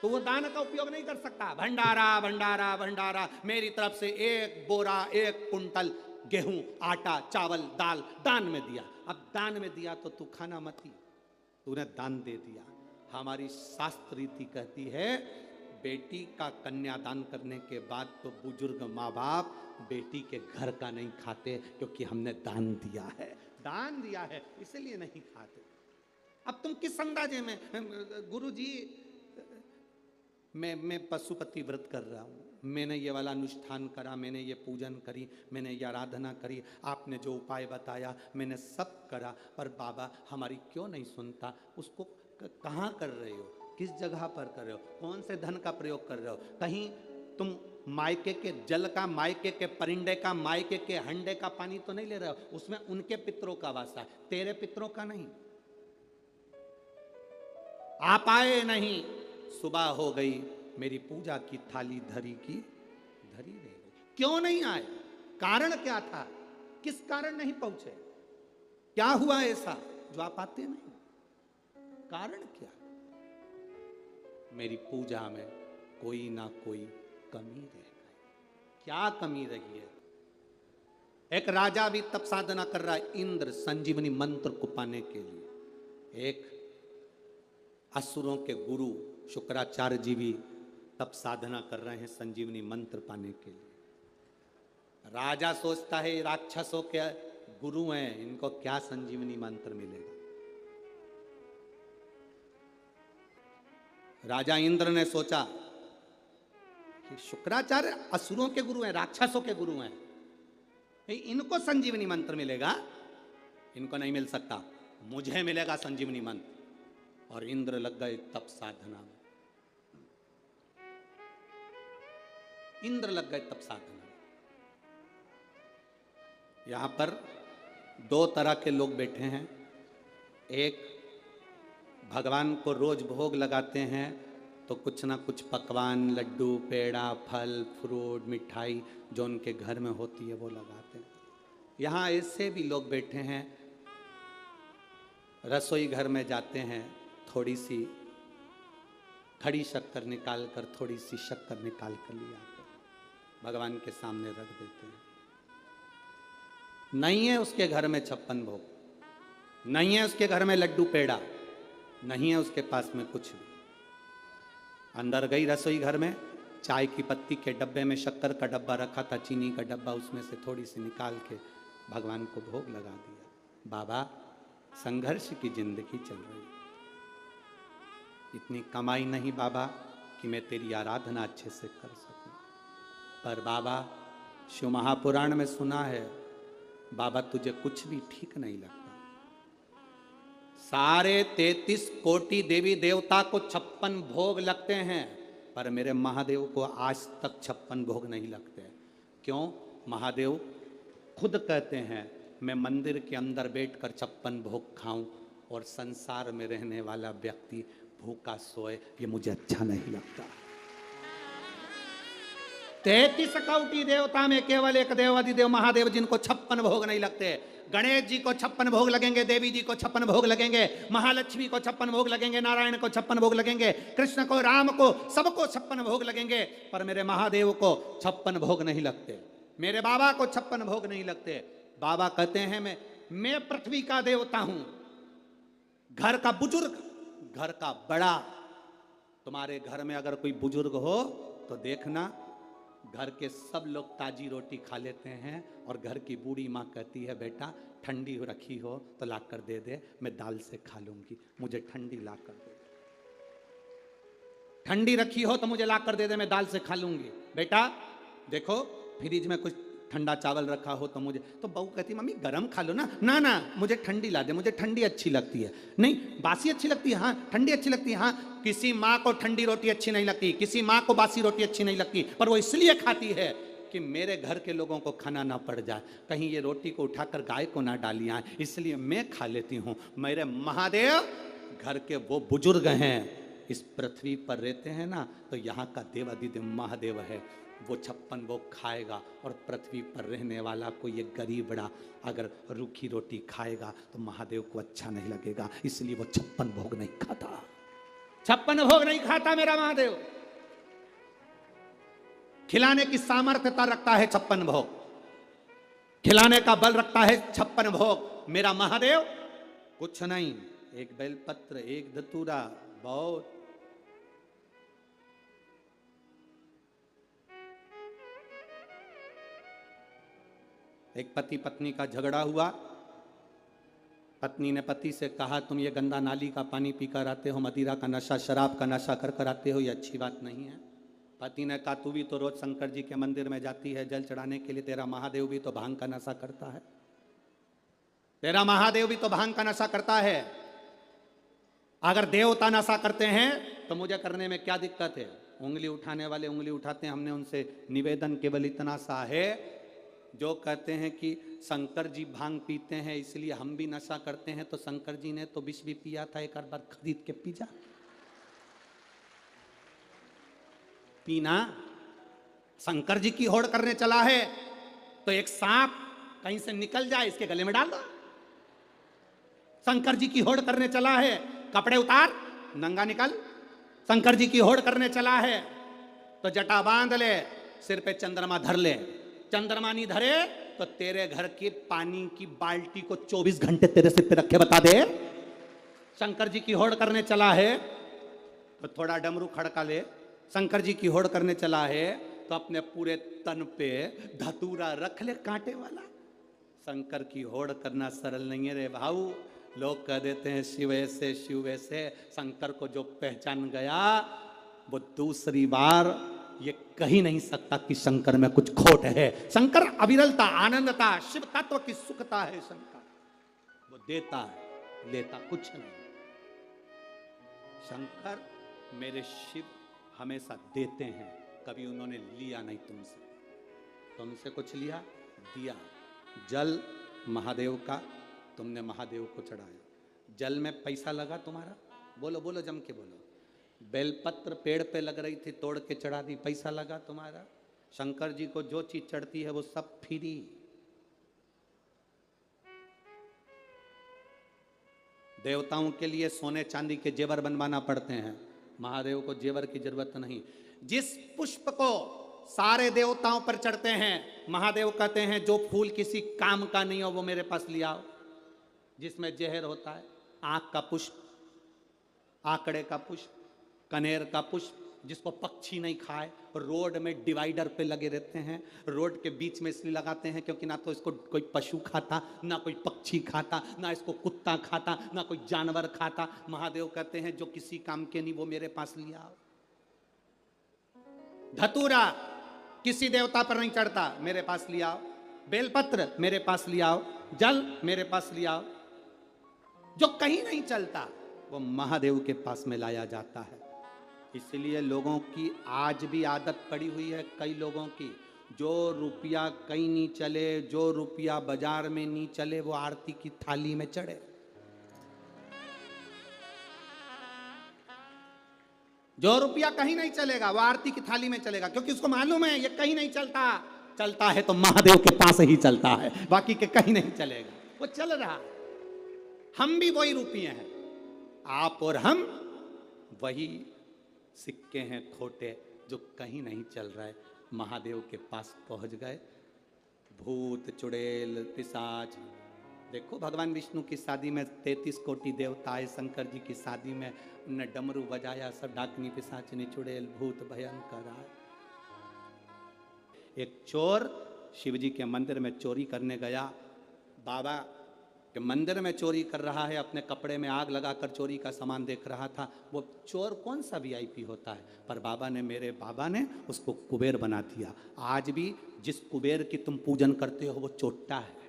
[SPEAKER 1] तो वो दान का उपयोग नहीं कर सकता। भंडारा भंडारा भंडारा, मेरी तरफ से 1 बोरा 1 कुंटल गेहूं, आटा, चावल, दाल दान में दिया। अब दान में दिया तो तू खाना मत ही, तूने दान दे दिया। हमारी शास्त्र रीति कहती है बेटी का कन्यादान करने के बाद तो बुजुर्ग माँ बाप बेटी के घर का नहीं खाते, क्योंकि हमने दान दिया है। दान दिया है इसलिए नहीं खाते। अब तुम किस अंदाजे में, गुरुजी मैं पशुपति व्रत कर रहा हूँ, मैंने ये वाला अनुष्ठान करा, मैंने ये पूजन करी, मैंने ये आराधना करी, आपने जो उपाय बताया मैंने सब करा, पर बाबा हमारी क्यों नहीं सुनता? उसको कहाँ कर रहे हो? किस जगह पर कर रहे हो? कौन से धन का प्रयोग कर रहे हो? कहीं तुम मायके के जल का, मायके के परिंदे का, मायके के हंडे का पानी तो नहीं ले रहे हो? उसमें उनके पितरों का वासा है, तेरे पितरों का नहीं। आप आए नहीं, सुबह हो गई, मेरी पूजा की थाली धरी की धरी रह गई। क्यों नहीं आए? कारण क्या था? किस कारण नहीं पहुंचे? क्या हुआ ऐसा जो आप आते नहीं? कारण क्या? मेरी पूजा में कोई ना कोई कमी रह गई। क्या कमी रही है? एक राजा भी तप साधना कर रहा है, इंद्र संजीवनी मंत्र को पाने के लिए। एक असुरों के गुरु शुक्राचार्य जी भी तप साधना कर रहे हैं संजीवनी मंत्र पाने के लिए। राजा सोचता है राक्षसों के गुरु हैं, इनको क्या संजीवनी मंत्र मिलेगा। राजा इंद्र ने सोचा कि शुक्राचार्य असुरों के गुरु हैं, राक्षसों के गुरु हैं, इनको संजीवनी मंत्र मिलेगा। इनको नहीं मिल सकता, मुझे मिलेगा संजीवनी मंत्र। और इंद्र लग गए तप साधना में। इंद्र लग गए तप साधना में। यहां पर 2 तरह के लोग बैठे हैं। एक भगवान को रोज भोग लगाते हैं तो कुछ ना कुछ पकवान, लड्डू, पेड़ा, फल, फ्रूट, मिठाई जो उनके घर में होती है वो लगाते हैं। यहाँ ऐसे भी लोग बैठे हैं, रसोई घर में जाते हैं, थोड़ी सी खड़ी शक्कर निकाल कर, थोड़ी सी शक्कर निकाल कर ले आते हैं, भगवान के सामने रख देते हैं। नहीं है उसके घर में 56 भोग, नहीं है उसके घर में लड्डू पेड़ा, नहीं है उसके पास में कुछ भी। अंदर गई रसोई घर में, चाय की पत्ती के डब्बे में शक्कर का डब्बा रखा था, चीनी का डब्बा, उसमें से थोड़ी सी निकाल के भगवान को भोग लगा दिया। बाबा संघर्ष की जिंदगी चल रही, इतनी कमाई नहीं बाबा कि मैं तेरी आराधना अच्छे से कर सकूं। पर बाबा शिव महापुराण में सुना है, बाबा तुझे कुछ भी ठीक नहीं लगता। सारे 33 कोटि देवी देवता को 56 भोग लगते हैं, पर मेरे महादेव को आज तक 56 भोग नहीं लगते। क्यों? महादेव खुद कहते हैं मैं मंदिर के अंदर बैठकर 56 भोग खाऊं और संसार में रहने वाला व्यक्ति भूखा सोए, ये मुझे अच्छा नहीं लगता। 33 कोटि देवता में केवल एक देव अधिदेव महादेव जिनको 56 भोग नहीं लगते। गणेश जी को 56 भोग लगेंगे, देवी जी को 56 भोग लगेंगे, महालक्ष्मी को 56 भोग लगेंगे, नारायण को 56 भोग लगेंगे, कृष्ण को, राम को, सबको 56 भोग लगेंगे, पर मेरे महादेव को 56 भोग नहीं लगते। मेरे बाबा को 56 भोग नहीं लगते। बाबा कहते हैं मैं पृथ्वी का देवता हूं, घर का बुजुर्ग, घर का बड़ा। तुम्हारे घर में अगर कोई बुजुर्ग हो तो देखना घर के सब लोग ताजी रोटी खा लेते हैं और घर की बूढ़ी माँ कहती है बेटा ठंडी रखी हो तो ला कर दे दे, मैं दाल से खा लूंगी, मुझे ठंडी ला कर दे। ठंडी रखी हो तो मुझे ला कर दे दे, मैं दाल से खा लूंगी। बेटा देखो फ्रिज में कुछ ठंडा चावल रखा हो तो मुझे, तो बहू कहती मम्मी गरम खा लो ना, ना ना मुझे ठंडी ला दे, मुझे ठंडी अच्छी लगती है। नहीं बासी अच्छी लगती है, हाँ ठंडी अच्छी लगती है। हाँ किसी माँ को ठंडी रोटी अच्छी नहीं लगती, किसी माँ को बासी रोटी अच्छी नहीं लगती, पर वो इसलिए खाती है कि मेरे घर के लोगों को खाना ना पड़ जाए, कहीं ये रोटी को उठाकर गाय को ना डाली आए, इसलिए मैं खा लेती हूँ। मेरे महादेव घर के वो बुजुर्ग हैं, इस पृथ्वी पर रहते हैं ना, तो यहाँ का देवाधिदेव महादेव है, वो 56 भोग खाएगा। और पृथ्वी पर रहने वाला कोई एक गरीब बड़ा अगर रूखी रोटी खाएगा तो महादेव को अच्छा नहीं लगेगा, इसलिए वो 56 भोग नहीं खाता। 56 भोग नहीं खाता मेरा महादेव। खिलाने की सामर्थ्यता रखता है 56 भोग, खिलाने का बल रखता है 56 भोग। मेरा महादेव कुछ नहीं, एक बेलपत्र, एक धतूरा, बहुत। एक पति पत्नी का झगड़ा हुआ, पत्नी ने पति से कहा तुम ये गंदा नाली का पानी पीकर आते हो, मदिरा का नशा, शराब का नशा कर कर आते हो, ये अच्छी बात नहीं है। पति ने कहा तू भी तो रोज शंकर जी के मंदिर में जाती है जल चढ़ाने के लिए, तेरा महादेव भी तो भांग का नशा करता है, तेरा महादेव भी तो भांग का नशा करता है। अगर देवता नशा करते हैं तो मुझे करने में क्या दिक्कत है? उंगली उठाने वाले उंगली उठाते हैं। हमने उनसे निवेदन केवल इतना सा है, जो कहते हैं कि शंकर जी भांग पीते हैं इसलिए हम भी नशा करते हैं, तो शंकर जी ने तो विष भी पिया था, एक बार खरीद के पी जा। पीना, शंकर जी की होड़ करने चला है तो एक सांप कहीं से निकल जाए इसके गले में डाल दो। शंकर जी की होड़ करने चला है, कपड़े उतार नंगा निकल। शंकर जी की होड़ करने चला है तो जटा बांध ले, सिर पे चंद्रमा धर ले। चंद्रमा नहीं धरे तो तेरे घर के पानी की बाल्टी को 24 घंटे तेरे सिर पे रखे बता दे। शंकर जी की होड़ करने चला है तो थोड़ा डमरू खड़का ले। शंकर जी की होड़ करने चला है तो अपने पूरे तन पे धतूरा रख ले कांटे वाला। शंकर की होड़ करना सरल नहीं है रे भाऊ। लोग कह देते हैं शिव ऐसे शिव ऐसे, शंकर को जो पहचान गया वो दूसरी बार ये कह ही नहीं सकता कि शंकर में कुछ खोट है। शंकर अविरलता, आनंदता, शिव तत्व की सुखता है शंकर। वो देता है, लेता कुछ नहीं। शंकर मेरे शिव हमेशा देते हैं, कभी उन्होंने लिया नहीं तुमसे। तुमसे कुछ लिया, दिया। जल महादेव का, तुमने महादेव को चढ़ाया। जल में पैसा लगा तुम्हारा? बोलो बोलो, जम के बोलो। बेलपत्र पेड़ पे लग रही थी, तोड़ के चढ़ा दी, पैसा लगा तुम्हारा? शंकर जी को जो चीज चढ़ती है वो सब फ्री। देवताओं के लिए सोने चांदी के जेवर बनवाना पड़ते हैं, महादेव को जेवर की जरूरत नहीं। जिस पुष्प को सारे देवताओं पर चढ़ते हैं, महादेव कहते हैं जो फूल किसी काम का नहीं हो वो मेरे पास ले आओ। जिसमें जहर होता है, आंख का पुष्प, आंकड़े का पुष्प, कनेर का पुष्प, जिसको पक्षी नहीं खाए, रोड में डिवाइडर पे लगे रहते हैं। रोड के बीच में इसलिए लगाते हैं क्योंकि ना तो इसको कोई पशु खाता, ना कोई पक्षी खाता, ना इसको कुत्ता खाता, ना कोई जानवर खाता। महादेव कहते हैं जो किसी काम के नहीं वो मेरे पास ले आओ। धतूरा किसी देवता पर नहीं चढ़ता, मेरे पास ले आओ। बेलपत्र मेरे पास ले आओ। जल मेरे पास ले आओ। जो कहीं नहीं चलता वो महादेव के पास में लाया जाता है। इसलिए लोगों की आज भी आदत पड़ी हुई है, कई लोगों की, जो रुपया कहीं नहीं चले, जो रुपया बाजार में नहीं चले वो आरती की थाली में चढ़े। जो रुपया कहीं नहीं चलेगा वो आरती की थाली में चलेगा, क्योंकि उसको मालूम है ये कहीं नहीं चलता। चलता है तो महादेव के पास ही चलता है, बाकी के कहीं नहीं चलेगा। वो चल रहा है। हम भी वही रुपये हैं, आप और हम वही सिक्के हैं खोटे जो कहीं नहीं चल रहा है। महादेव के पास पहुंच गए। भूत चुड़ैल पिशाच, देखो भगवान विष्णु की शादी में 33 कोटि देवता आए, शंकर जी की शादी में उन्होंने डमरू बजाया, सब डाकनी पिशाचनी चुड़ैल भूत भयंकर आए। एक चोर शिव जी के मंदिर में चोरी करने गया। बाबा कि मंदिर में चोरी कर रहा है, अपने कपड़े में आग लगाकर चोरी का सामान देख रहा था। वो चोर कौन सा वीआईपी होता है, पर बाबा ने, मेरे बाबा ने उसको कुबेर बना दिया। आज भी जिस कुबेर की तुम पूजन करते हो वो चोट्टा है।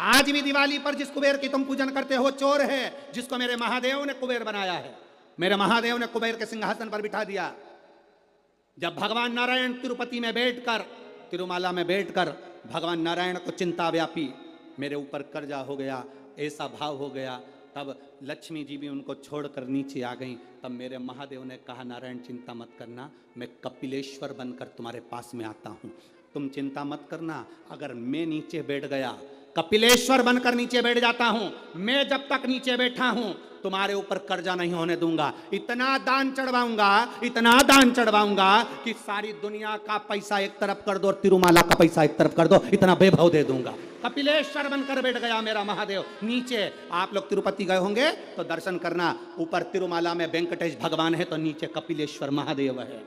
[SPEAKER 1] आज भी दिवाली पर जिस कुबेर की तुम पूजन करते हो चोर है, जिसको मेरे महादेव ने कुबेर बनाया है। मेरे महादेव ने कुबेर के सिंहासन पर बिठा दिया। जब भगवान नारायण तिरुपति में बैठकर, तिरुमाला में बैठकर भगवान नारायण को चिंता व्यापी, मेरे ऊपर कर्जा हो गया, ऐसा भाव हो गया, तब लक्ष्मी जी भी उनको छोड़कर नीचे आ गई। तब मेरे महादेव ने कहा, नारायण चिंता मत करना, मैं कपिलेश्वर बनकर तुम्हारे पास में आता हूँ, तुम चिंता मत करना। अगर मैं नीचे बैठ गया, कपिलेश्वर बनकर नीचे बैठ जाता हूं, मैं जब तक नीचे बैठा हूं तुम्हारे ऊपर कर्जा नहीं होने दूंगा। इतना दान चढ़वाऊंगा, इतना दान चढ़वाऊंगा कि सारी दुनिया का पैसा एक तरफ कर दो और तिरुमाला का पैसा एक तरफ कर दो, इतना वैभव दे दूंगा। कपिलेश्वर बनकर बैठ गया मेरा महादेव नीचे। आप लोग तिरुपति गए होंगे तो दर्शन करना, ऊपर तिरुमाला में वेंकटेश भगवान है तो नीचे कपिलेश्वर महादेव है,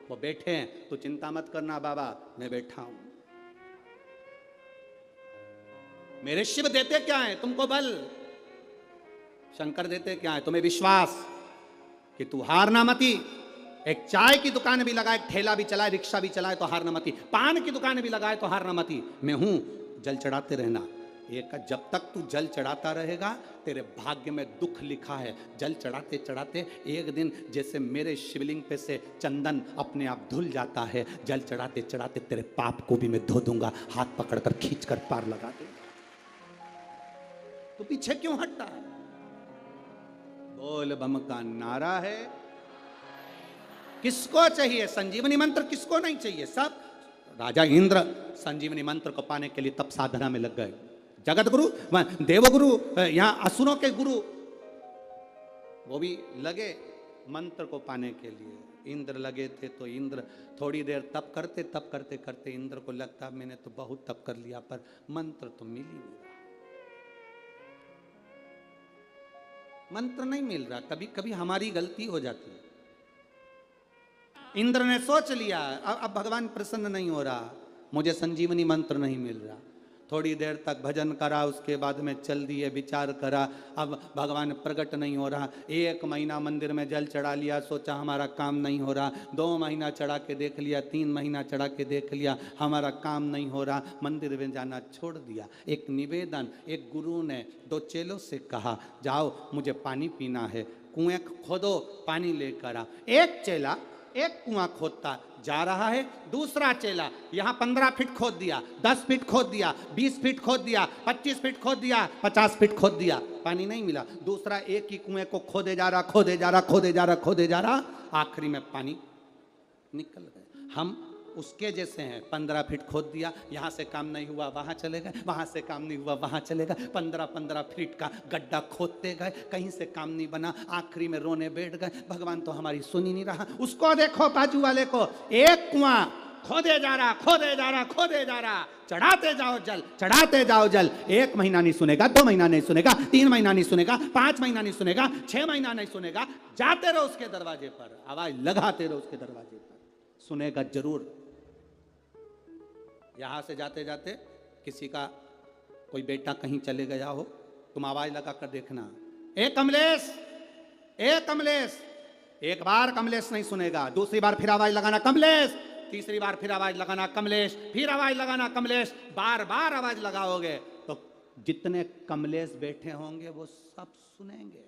[SPEAKER 1] वो बैठे हैं। तो चिंता मत करना बाबा, मैं बैठा हूं। मेरे शिव देते क्या है तुमको? बल। शंकर देते क्या है तुम्हें? विश्वास कि तू हारना मती। एक चाय की दुकान भी लगाए, ठेला भी चलाए, रिक्शा भी चलाए तो हारना मती, पान की दुकान भी लगाए तो हारना मती। मैं हूं, जल चढ़ाते रहना। एक जब तक तू जल चढ़ाता रहेगा तेरे भाग्य में दुख लिखा है। जल चढ़ाते चढ़ाते एक दिन जैसे मेरे शिवलिंग पे से चंदन अपने आप धुल जाता है, जल चढ़ाते चढ़ाते तेरे पाप को भी मैं धो दूंगा, हाथ पकड़कर खींचकर पार लगा दूंगा। तो पीछे क्यों हटता है? बोल बम का नारा है। किसको चाहिए संजीवनी मंत्र? किसको नहीं चाहिए? सब राजा इंद्र संजीवनी मंत्र को पाने के लिए तप साधना में लग गए। जगत गुरु, देवगुरु, यहां असुरों के गुरु, वो भी लगे मंत्र को पाने के लिए। इंद्र लगे थे तो इंद्र थोड़ी देर तप करते, तप करते करते इंद्र को लगता मैंने तो बहुत तप कर लिया, पर मंत्र तो मिल ही नहीं रहा, मंत्र नहीं मिल रहा। कभी कभी हमारी गलती हो जाती है। इंद्र ने सोच लिया अब भगवान प्रसन्न नहीं हो रहा, मुझे संजीवनी मंत्र नहीं मिल रहा। थोड़ी देर तक भजन करा, उसके बाद में चल दिए, विचार करा, अब भगवान प्रकट नहीं हो रहा। 1 महीना मंदिर में जल चढ़ा लिया, सोचा हमारा काम नहीं हो रहा। 2 महीना चढ़ा के देख लिया, 3 महीना चढ़ा के देख लिया, हमारा काम नहीं हो रहा, मंदिर में जाना छोड़ दिया। एक निवेदन, एक गुरु ने 2 चेलों से कहा, जाओ मुझे पानी पीना है, कुएं खोदो, पानी लेकर आ। एक चेला एक कुआं खोदता जा रहा है, दूसरा चेला यहां 15 फीट खोद दिया, 10 फीट खोद दिया, 20 फीट खोद दिया, 25 फीट खोद दिया, 50 फीट खोद दिया, पानी नहीं मिला। दूसरा एक ही कुएं को खोदे जा रहा, खोदे जा रहा, खोदे जा रहा, खोदे जा रहा, आखिरी में पानी निकल गए। हम उसके जैसे हैं। 15 फीट खोद दिया, यहां से काम नहीं हुआ वहां चले गए, वहां से काम नहीं हुआ वहां चले गए, 15-15 फीट का गड्ढा खोदते गए, कहीं से काम नहीं बना, आखिरी में रोने बैठ गए, भगवान तो हमारी सुन ही नहीं रहा। उसको देखो बाजू वाले को, एक कुआं खोदे जा रहा, खोदे जा रहा, खोदे जा रहा, चढ़ाते जाओ जल, चढ़ाते जाओ जल। 1 महीना नहीं सुनेगा, 2 महीना नहीं सुनेगा, 3 महीना नहीं सुनेगा, 5 महीना नहीं सुनेगा, 6 महीना नहीं सुनेगा। जाते रहो उसके दरवाजे पर, आवाज लगाते रहो उसके दरवाजे पर, सुनेगा जरूर। यहां से जाते जाते किसी का कोई बेटा कहीं चले गया हो, तुम आवाज लगा कर देखना, ए कमलेश, ए कमलेश। एक बार कमलेश नहीं सुनेगा, दूसरी बार फिर आवाज लगाना कमलेश, तीसरी बार फिर आवाज लगाना कमलेश, फिर आवाज लगाना कमलेश। बार बार आवाज लगाओगे तो जितने कमलेश बैठे होंगे वो सब सुनेंगे,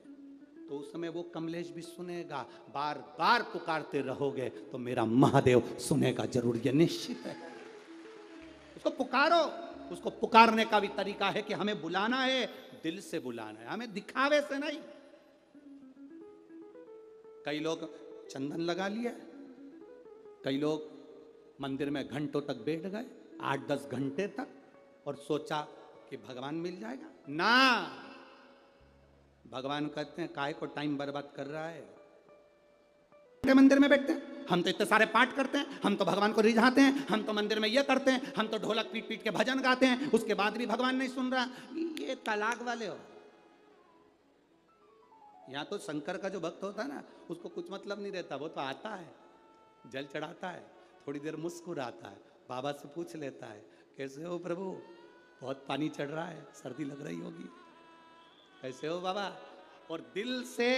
[SPEAKER 1] तो उस समय वो कमलेश भी सुनेगा। बार बार पुकारते रहोगे तो मेरा महादेव सुनेगा जरूर, ये निश्चित है। उसको पुकारो। उसको पुकारने का भी तरीका है कि हमें बुलाना है, दिल से बुलाना है, हमें दिखावे से नहीं। कई लोग चंदन लगा लिया, कई लोग मंदिर में घंटों तक बैठ गए, 8-10 घंटे तक, और सोचा कि भगवान मिल जाएगा ना। भगवान कहते हैं काहे को टाइम बर्बाद कर रहा है, मंदिर में बैठते हैं, हम तो इतने सारे पाठ करते हैं, हम तो भगवान को रिझाते हैं, हम तो मंदिर में ये करते हैं, हम तो ढोलक पीट पीट के भजन गाते हैं, उसके बाद भी भगवान नहीं सुन रहा। ये तलाक वाले हो। यहाँ तो शंकर का जो भक्त होता है ना, उसको कुछ मतलब नहीं रहता, वो तो आता है, जल चढ़ाता है, थोड़ी देर मुस्कुराता है, बाबा से पूछ लेता है कैसे हो प्रभु, बहुत पानी चढ़ रहा है, सर्दी लग रही होगी। कैसे हो बाबा? और दिल से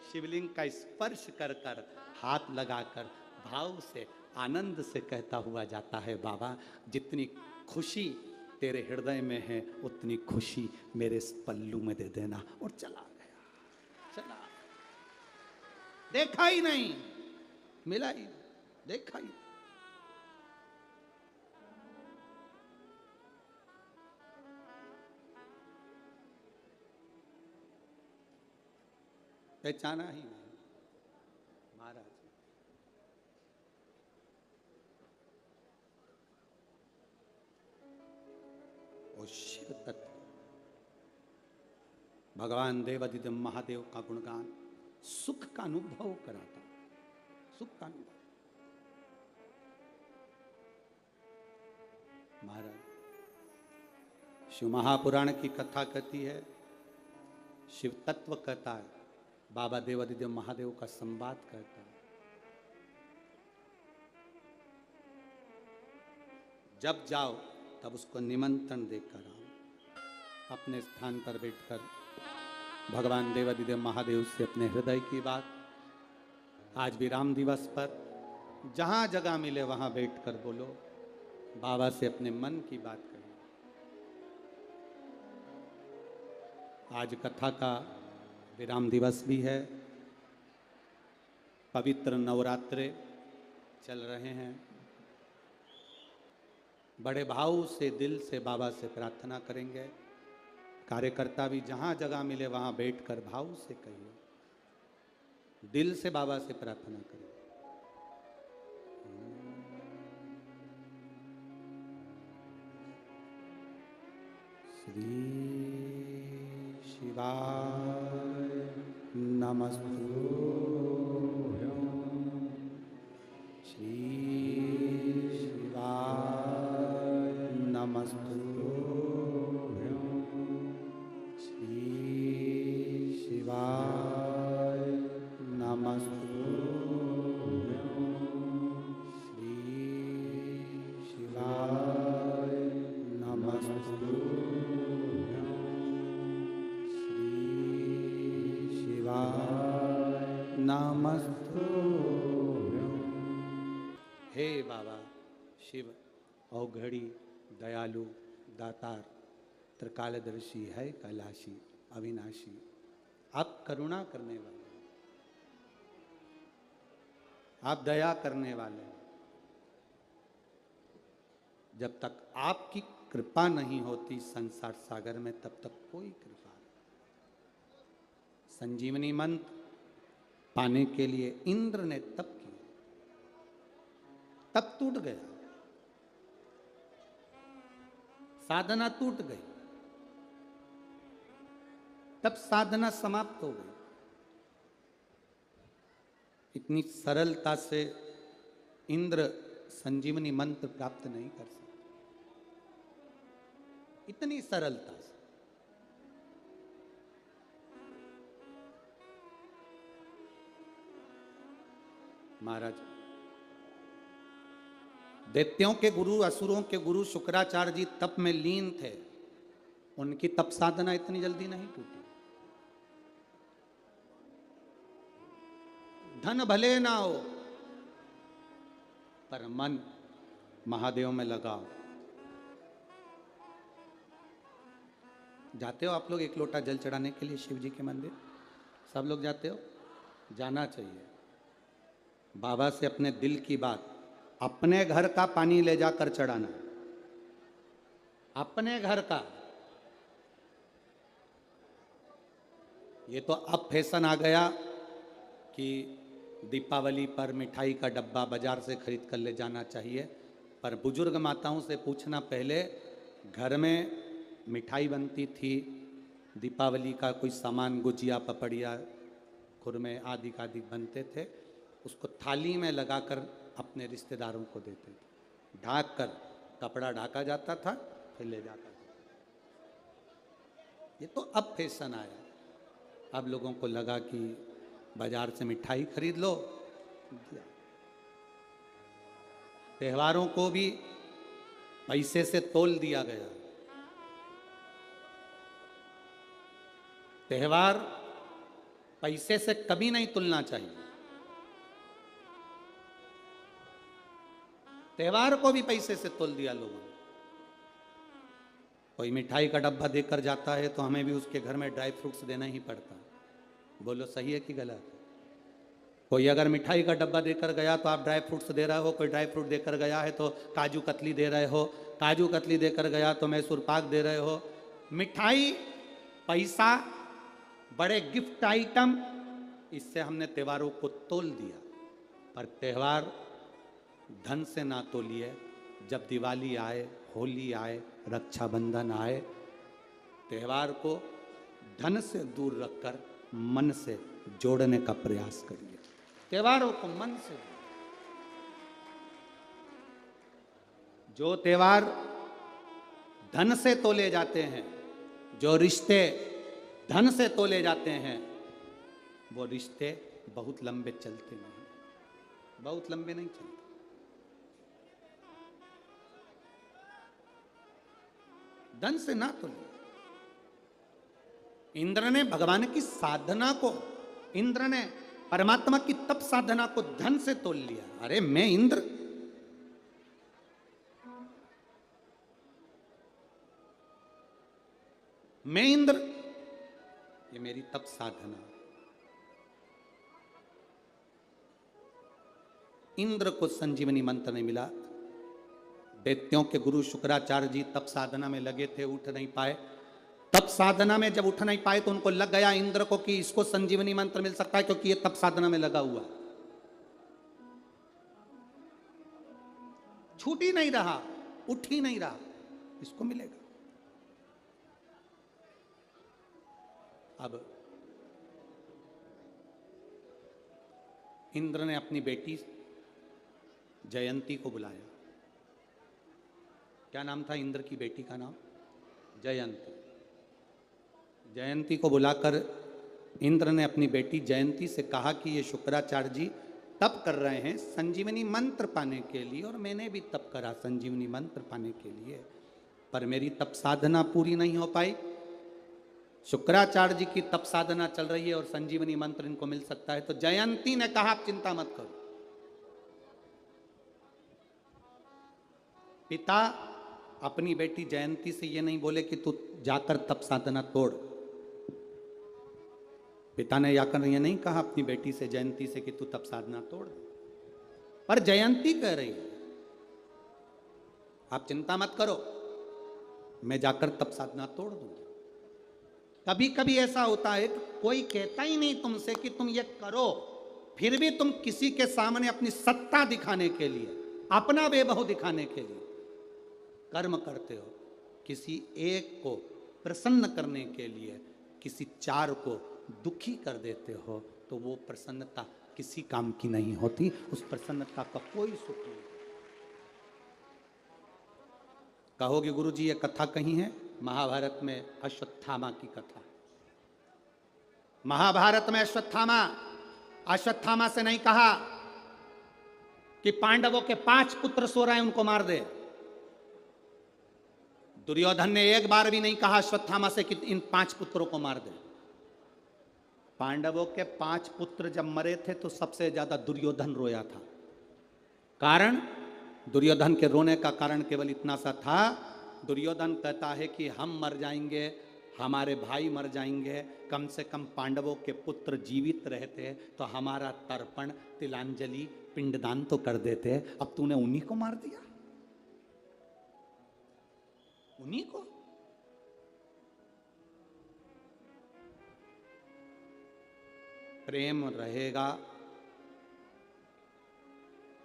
[SPEAKER 1] शिवलिंग का स्पर्श कर कर, हाथ लगाकर, भाव से, आनंद से कहता हुआ जाता है, बाबा जितनी खुशी तेरे हृदय में है उतनी खुशी मेरे इस पल्लू में दे देना। और चला गया, चला, देखा ही नहीं, मिला ही, देखा ही। पहचाना ही नहीं महाराज। और शिव तत्व, भगवान देवाधिदेव महादेव का गुणगान सुख का अनुभव कराता, सुख का अनुभव। महाराज शिव महापुराण की कथा कहती है, शिव तत्व कहता है, बाबा देवाधिदेव महादेव का संवाद कहता है। जब जाओ तब उसको निमंत्रण देकर आओ। अपने स्थान पर बैठकर भगवान देवाधिदेव महादेव से अपने हृदय की बात, आज भी राम दिवस पर जहां जगह मिले वहां बैठकर बोलो, बाबा से अपने मन की बात करो। आज कथा का विराम दिवस भी है, पवित्र नवरात्रे चल रहे हैं। बड़े भाव से, दिल से बाबा से प्रार्थना करेंगे। कार्यकर्ता भी जहां जगह मिले वहां बैठकर भाव से कहिए, दिल से बाबा से प्रार्थना करें। श्री शिवाय नमस्तुभ्यं, श्री शिवाय नमस्तुभ्यं, श्री शिवाय नमस्तुभ्यं, श्री शिवाय नमस्तुभ्यं, नमस्तुभ्यं। हे बाबा शिव, औघड़ी, दयालु, दातार, त्रिकालदर्शी है, कैलाशी, अविनाशी, आप करुणा करने वाले, आप दया करने वाले। जब तक आपकी कृपा नहीं होती संसार सागर में, तब तक कोई कृपा नहीं। संजीवनी मंत्र पाने के लिए इंद्र ने तप किया, तप टूट गया, साधना टूट गई, तब साधना समाप्त हो गई। इतनी सरलता से इंद्र संजीवनी मंत्र प्राप्त नहीं कर सकते, इतनी सरलता से। महाराज दैत्यों के गुरु, असुरों के गुरु शुक्राचार्य जी तप में लीन थे, उनकी तप साधना इतनी जल्दी नहीं टूटी। धन भले ना हो पर मन महादेव में लगाओ। जाते हो आप लोग एक लोटा जल चढ़ाने के लिए शिव जी के मंदिर? सब लोग जाते हो? जाना चाहिए। बाबा से अपने दिल की बात, अपने घर का पानी ले जाकर चढ़ाना, अपने घर का। ये तो अब फैशन आ गया कि दीपावली पर मिठाई का डब्बा बाजार से खरीद कर ले जाना चाहिए, पर बुजुर्ग माताओं से पूछना, पहले घर में मिठाई बनती थी, दीपावली का कोई सामान, गुजिया, पपड़िया, खुरमे आदि आदि बनते थे, उसको थाली में लगाकर अपने रिश्तेदारों को देते थे, ढाक कर, कपड़ा ढाका जाता था, फिर ले जाता था। ये तो अब फैशन आया। अब लोगों को लगा कि बाजार से मिठाई खरीद लो। त्योहारों को भी पैसे से तोल दिया गया। त्योहार पैसे से कभी नहीं तुलना चाहिए। त्योहार को भी पैसे से तोल दिया लोगों ने। कोई मिठाई का डब्बा देकर जाता है तो हमें भी उसके घर में ड्राई फ्रूट्स देना ही पड़ता है। बोलो सही है कि गलत है? कोई अगर मिठाई का डब्बा देकर गया तो आप ड्राई फ्रूट्स दे रहे हो, कोई ड्राई फ्रूट देकर गया है तो काजू कतली दे रहे हो, काजू कतली देकर गया तो मैसूर पाक दे रहे हो। मिठाई, पैसा, बड़े गिफ्ट आइटम, इससे हमने त्योहारों को तोल दिया। पर त्योहार धन से ना तोलिए। जब दिवाली आए, होली आए, रक्षाबंधन आए, त्योहार को धन से दूर रखकर मन से जोड़ने का प्रयास करिए। त्योहारों को मन से, जो त्योहार धन से तोले जाते हैं, जो रिश्ते धन से तोले जाते हैं, वो रिश्ते बहुत लंबे चलते नहीं, बहुत लंबे नहीं चलते। धन से ना तोले। इंद्र ने भगवान की साधना को, इंद्र ने परमात्मा की तप साधना को धन से तोल लिया। अरे मैं इंद्र, मैं इंद्र, ये मेरी तप साधना। इंद्र को संजीवनी मंत्र नहीं मिला। दैत्यों के गुरु शुक्राचार्य जी तप साधना में लगे थे, उठ नहीं पाए। तप साधना में जब उठ नहीं पाए तो उनको लग गया इंद्र को कि इसको संजीवनी मंत्र मिल सकता है क्योंकि ये तप साधना में लगा हुआ, छूट ही नहीं रहा, उठ ही नहीं रहा, इसको मिलेगा। अब इंद्र ने अपनी बेटी जयंती को बुलाया। क्या नाम था इंद्र की बेटी का? नाम जयंती। जयंती को बुलाकर इंद्र ने अपनी बेटी जयंती से कहा कि ये शुक्राचार्य जी तप कर रहे हैं संजीवनी मंत्र पाने के लिए, और मैंने भी तप करा संजीवनी मंत्र पाने के लिए, पर मेरी तप साधना पूरी नहीं हो पाई। शुक्राचार्य जी की तप साधना चल रही है और संजीवनी मंत्र इनको मिल सकता है। तो जयंती ने कहा आप चिंता मत करो, पिता अपनी बेटी जयंती से ये नहीं बोले कि तू जाकर तप साधना तोड़। पिता ने जाकर ये नहीं कहा अपनी बेटी से जयंती से कि तू तप साधना तोड़, पर जयंती कह रही है आप चिंता मत करो, मैं जाकर तप साधना तोड़ दूंगा। कभी कभी ऐसा होता है कि कोई कहता ही नहीं तुमसे कि तुम ये करो, फिर भी तुम किसी के सामने अपनी सत्ता दिखाने के लिए, अपना वैभव दिखाने के लिए कर्म करते हो। किसी एक को प्रसन्न करने के लिए किसी चार को दुखी कर देते हो, तो वो प्रसन्नता किसी काम की नहीं होती, उस प्रसन्नता का कोई सुख नहीं। कहोगे गुरुजी ये कथा कहीं है? महाभारत में अश्वत्थामा की कथा। महाभारत में अश्वत्थामा से नहीं कहा कि पांडवों के 5 पुत्र सो रहे हैं उनको मार दे। दुर्योधन ने एक बार भी नहीं कहा अश्वत्थामा से कि इन 5 पुत्रों को मार दे। पांडवों के 5 पुत्र जब मरे थे तो सबसे ज्यादा दुर्योधन रोया था। कारण, दुर्योधन के रोने का कारण केवल इतना सा था, दुर्योधन कहता है कि हम मर जाएंगे, हमारे भाई मर जाएंगे, कम से कम पांडवों के पुत्र जीवित रहते तो हमारा तर्पण, तिलांजलि, पिंडदान तो कर देते। अब तूने उन्हीं को मार दिया, उन्हीं को। प्रेम रहेगा,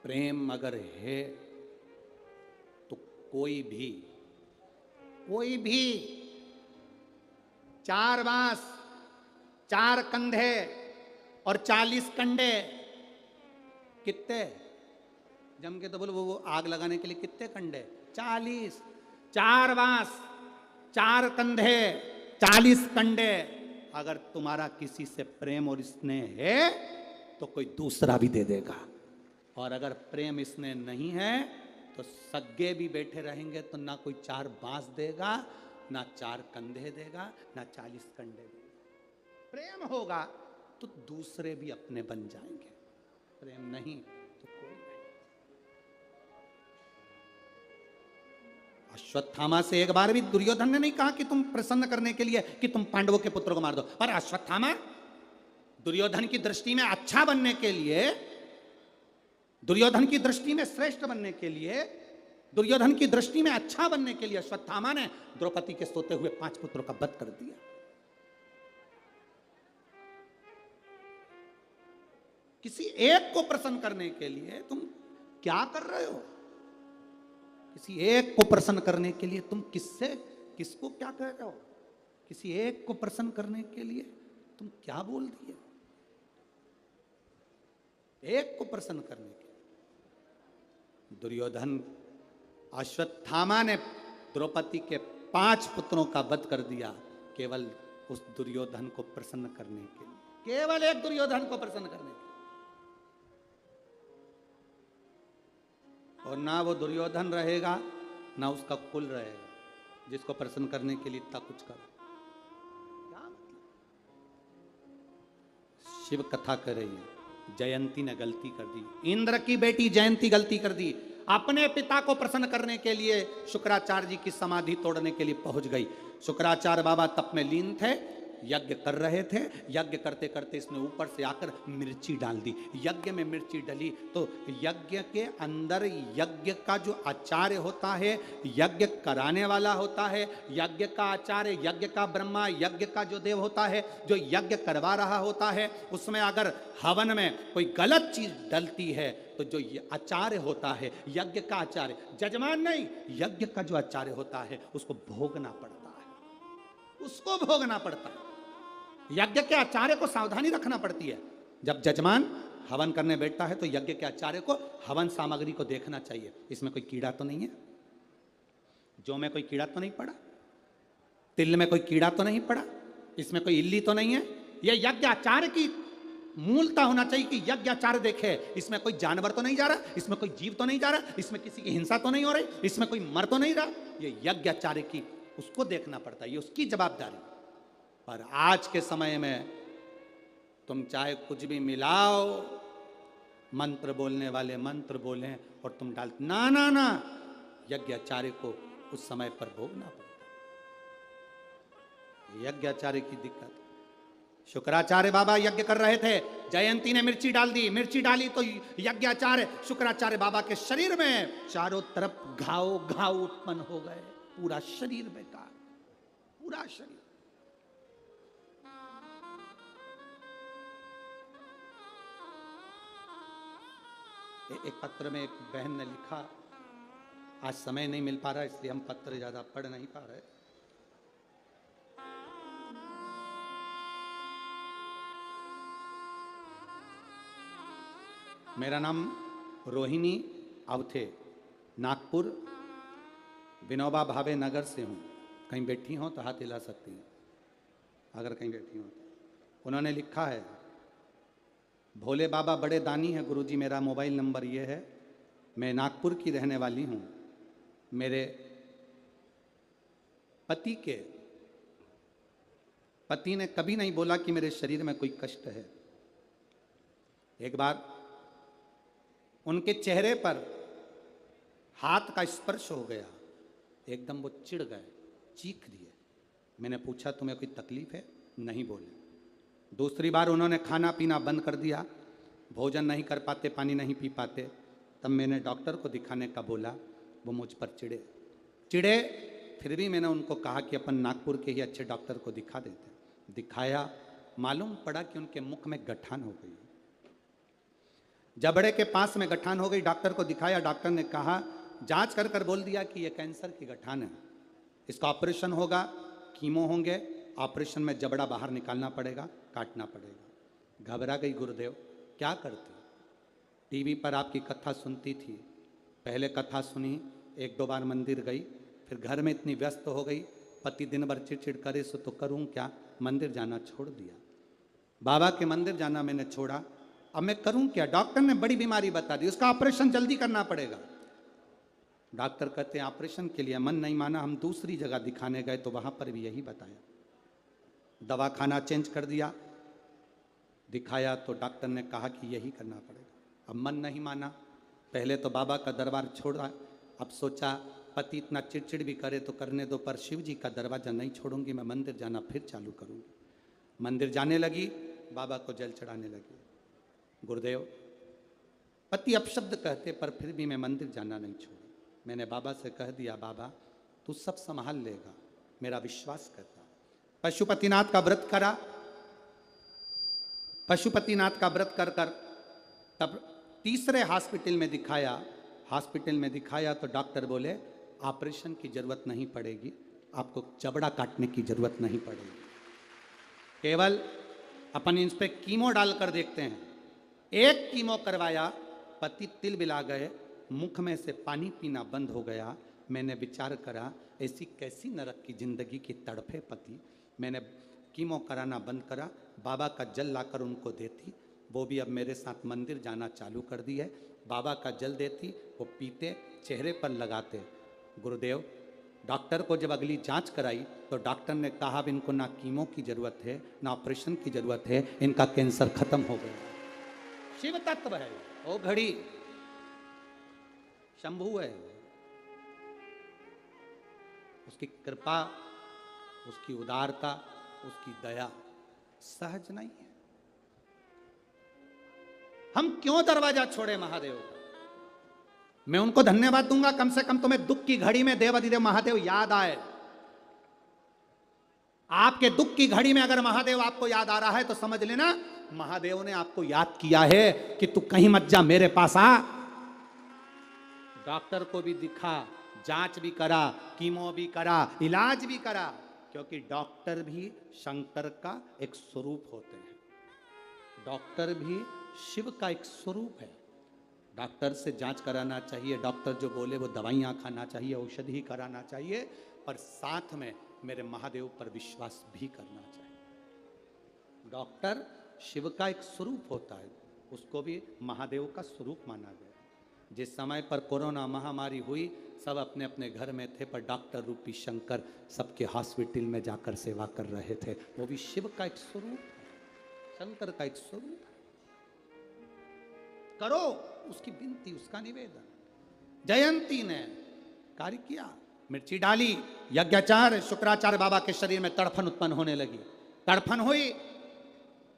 [SPEAKER 1] प्रेम अगर है तो कोई भी 4 बांस, 4 कंधे और 40 कंडे, कितने जम के तो बोलो वो आग लगाने के लिए कितने कंडे? 40। 4 बांस, 4 कंधे, 40 कंडे। अगर तुम्हारा किसी से प्रेम और स्नेह है तो कोई दूसरा भी दे देगा, और अगर प्रेम स्नेह नहीं है तो सग्गे भी बैठे रहेंगे तो ना कोई 4 बांस देगा, ना 4 कंधे देगा, ना 40 कंडे देगा। प्रेम होगा तो दूसरे भी अपने बन जाएंगे, प्रेम नहीं तो कोई नहीं। अश्वत्थामा से एक बार भी दुर्योधन ने नहीं कहा कि तुम प्रसन्न करने के लिए कि तुम पांडवों के पुत्रों को मार दो, पर अश्वत्थामा दुर्योधन की दृष्टि में अच्छा बनने के लिए, दुर्योधन की दृष्टि में श्रेष्ठ बनने के लिए, दुर्योधन की दृष्टि में अच्छा बनने के लिए अश्वत्थामा ने द्रौपदी के सोते हुए 5 पुत्रों का वध कर दिया। किसी एक को प्रसन्न करने के लिए तुम क्या कर रहे हो? किसी एक को प्रसन्न करने के लिए तुम किसको क्या कह रहे हो? किसी एक को प्रसन्न करने के लिए तुम क्या बोल दिए? एक को प्रसन्न करने के लिए दुर्योधन, अश्वत्थामा ने द्रौपदी के 5 पुत्रों का वध कर दिया केवल उस दुर्योधन को प्रसन्न करने के लिए, केवल एक दुर्योधन को प्रसन्न करने के लिए। और ना वो दुर्योधन रहेगा ना उसका कुल रहेगा जिसको प्रसन्न करने के लिए इतना कुछ करो। क्या मतलब? शिव कथा कर रही है, जयंती ने गलती कर दी, इंद्र की बेटी जयंती गलती कर दी, अपने पिता को प्रसन्न करने के लिए शुक्राचार्य जी की समाधि तोड़ने के लिए पहुंच गई। शुक्राचार्य बाबा तप में लीन थे, यज्ञ कर रहे थे, यज्ञ करते करते इसने ऊपर से आकर मिर्ची डाल दी। यज्ञ में मिर्ची डली तो यज्ञ के अंदर यज्ञ का जो आचार्य होता है, यज्ञ कराने वाला होता है, यज्ञ का आचार्य, यज्ञ का ब्रह्मा, यज्ञ का जो देव होता है, जो यज्ञ करवा रहा होता है, उसमें अगर हवन में कोई गलत चीज डलती है तो जो आचार्य होता है, यज्ञ का आचार्य, जजमान नहीं, यज्ञ का जो आचार्य होता है उसको भोगना पड़ता है, उसको भोगना पड़ता है। यज्ञ के आचार्य को सावधानी रखना पड़ती है। जब जजमान हवन करने बैठता है तो यज्ञ के आचार्य को हवन सामग्री को देखना चाहिए, इसमें कोई कीड़ा तो नहीं है, जौ में कोई कीड़ा तो नहीं पड़ा, तिल में कोई कीड़ा तो नहीं पड़ा, इसमें कोई इल्ली तो नहीं है। यह यज्ञ आचार्य की मूलता होना चाहिए कि यज्ञ आचार्य देखे इसमें कोई जानवर तो नहीं जा रहा, इसमें कोई जीव तो नहीं जा रहा, इसमें किसी की हिंसा तो नहीं हो रही, इसमें कोई मर तो नहीं रहा। ये यज्ञ आचार्य की उसको देखना पड़ता है, ये उसकी जवाबदारी। पर आज के समय में तुम चाहे कुछ भी मिलाओ, मंत्र बोलने वाले मंत्र बोलें और तुम डाल, ना ना ना, यज्ञ आचार्य को उस समय पर भोगना पड़ता है। यज्ञ आचार्य की दिक्कत। शुक्राचार्य बाबा यज्ञ कर रहे थे, जयंती ने मिर्ची डाल दी, मिर्ची डाली तो यज्ञ आचार्य शुक्राचार्य बाबा के शरीर में चारों तरफ घाव घाव उत्पन्न हो गए, पूरा शरीर बेकार, पूरा शरीर। एक पत्र में एक बहन ने लिखा, आज समय नहीं मिल पा रहा इसलिए हम पत्र ज्यादा पढ़ नहीं पा रहे। मेरा नाम रोहिणी अवथे, नागपुर विनोबा भावे नगर से हूँ। कहीं बैठी हो तो हाथ हिला सकती हैं अगर कहीं बैठी हो तो। उन्होंने लिखा है, भोले बाबा बड़े दानी हैं गुरुजी, मेरा मोबाइल नंबर ये है, मैं नागपुर की रहने वाली हूँ। मेरे पति ने कभी नहीं बोला कि मेरे शरीर में कोई कष्ट है। एक बार उनके चेहरे पर हाथ का स्पर्श हो गया, एकदम वो चिढ़ गए, चीख दिए। मैंने पूछा तुम्हें कोई तकलीफ है? नहीं बोले। दूसरी बार उन्होंने खाना पीना बंद कर दिया, भोजन नहीं कर पाते, पानी नहीं पी पाते। तब मैंने डॉक्टर को दिखाने का बोला, वो मुझ पर चिढ़े। फिर भी मैंने उनको कहा कि अपन नागपुर के ही अच्छे डॉक्टर को दिखा देते। दिखाया, मालूम पड़ा कि उनके मुख में गठान हो गई, जबड़े के पास में गठान हो गई। डॉक्टर को दिखाया, डॉक्टर ने कहा, जांच कर कर बोल दिया कि ये कैंसर की गठान है, इसका ऑपरेशन होगा, कीमो होंगे, ऑपरेशन में जबड़ा बाहर निकालना पड़ेगा, काटना पड़ेगा। घबरा गई गुरुदेव, क्या करती? टीवी पर आपकी कथा सुनती थी, पहले कथा सुनी, 1-2 बार मंदिर गई, फिर घर में इतनी व्यस्त हो गई, पति दिन भर चिड़चिड़ करे सो तो करूं क्या, मंदिर जाना छोड़ दिया। बाबा के मंदिर जाना मैंने छोड़ा, अब मैं करूं क्या? डॉक्टर ने बड़ी बीमारी बता दी, उसका ऑपरेशन जल्दी करना पड़ेगा। डॉक्टर कहते हैं ऑपरेशन के लिए मन नहीं माना, हम दूसरी जगह दिखाने गए तो वहां पर भी यही बताया। दवा खाना चेंज कर दिया, दिखाया तो डॉक्टर ने कहा कि यही करना पड़ेगा। अब मन नहीं माना, पहले तो बाबा का दरबार छोड़ा, अब सोचा पति इतना चिड़चिड़ भी करे तो करने दो, पर शिव जी का दरवाजा नहीं छोड़ूंगी, मैं मंदिर जाना फिर चालू करूंगी। मंदिर जाने लगी, बाबा को जल चढ़ाने लगी। गुरुदेव, पति अपशब्द कहते पर फिर भी मैं मंदिर जाना नहीं छोड़ा। मैंने बाबा से कह दिया, बाबा तू सब संभाल लेगा, मेरा विश्वास करता। पशुपतिनाथ का व्रत करा, पशुपतिनाथ का व्रत कर कर तब तीसरे हॉस्पिटल में दिखाया तो डॉक्टर बोले ऑपरेशन की जरूरत नहीं पड़ेगी, आपको जबड़ा काटने की जरूरत नहीं पड़ेगी, केवल अपन इन पे कीमो डालकर देखते हैं। एक कीमो करवाया, पति तिल बिला गए, मुख में से पानी पीना बंद हो गया। मैंने विचार करा ऐसी कैसी नरक की जिंदगी की तड़फे पति। मैंने कीमो कराना बंद करा, बाबा का जल लाकर उनको देती, वो भी अब मेरे साथ मंदिर जाना चालू कर दी है। बाबा का जल देती, वो पीते, चेहरे पर लगाते। गुरुदेव, डॉक्टर को जब अगली जांच कराई तो डॉक्टर ने कहा अब इनको ना कीमो की जरूरत है ना ऑपरेशन की जरूरत है, इनका कैंसर खत्म हो गया। शिव तत्व है वो, घड़ी शंभु है, उसकी कृपा, उसकी उदारता, उसकी दया सहज नहीं है। हम क्यों दरवाजा छोड़े महादेव का? मैं उनको धन्यवाद दूंगा, कम से कम तुम्हें दुख की घड़ी में देवाधिदेव महादेव याद आए। आपके दुख की घड़ी में अगर महादेव आपको याद आ रहा है तो समझ लेना महादेव ने आपको याद किया है कि तू कहीं मत जा, मेरे पास आ। डॉक्टर को भी दिखा, जांच भी करा, कीमो भी करा, इलाज भी करा, क्योंकि डॉक्टर भी शंकर का एक स्वरूप होते हैं, डॉक्टर भी शिव का एक स्वरूप है। डॉक्टर से जांच कराना चाहिए, डॉक्टर जो बोले वो दवाइयाँ खाना चाहिए, औषधि कराना चाहिए, पर साथ में मेरे महादेव पर विश्वास भी करना चाहिए। डॉक्टर शिव का एक स्वरूप होता है, उसको भी महादेव का स्वरूप माना गया। जिस समय पर कोरोना महामारी हुई, सब अपने अपने घर में थे, पर डॉक्टर रूपी शंकर सबके हॉस्पिटल में जाकर सेवा कर रहे थे। वो भी शिव का एक स्वरूप है, शंकर का एक स्वरूप है। करो उसकी विनती, उसका निवेदन। जयंती ने कार्य किया, मिर्ची डाली, यज्ञाचार्य शुक्राचार्य बाबा के शरीर में तड़फन उत्पन्न होने लगी। तड़फन हुई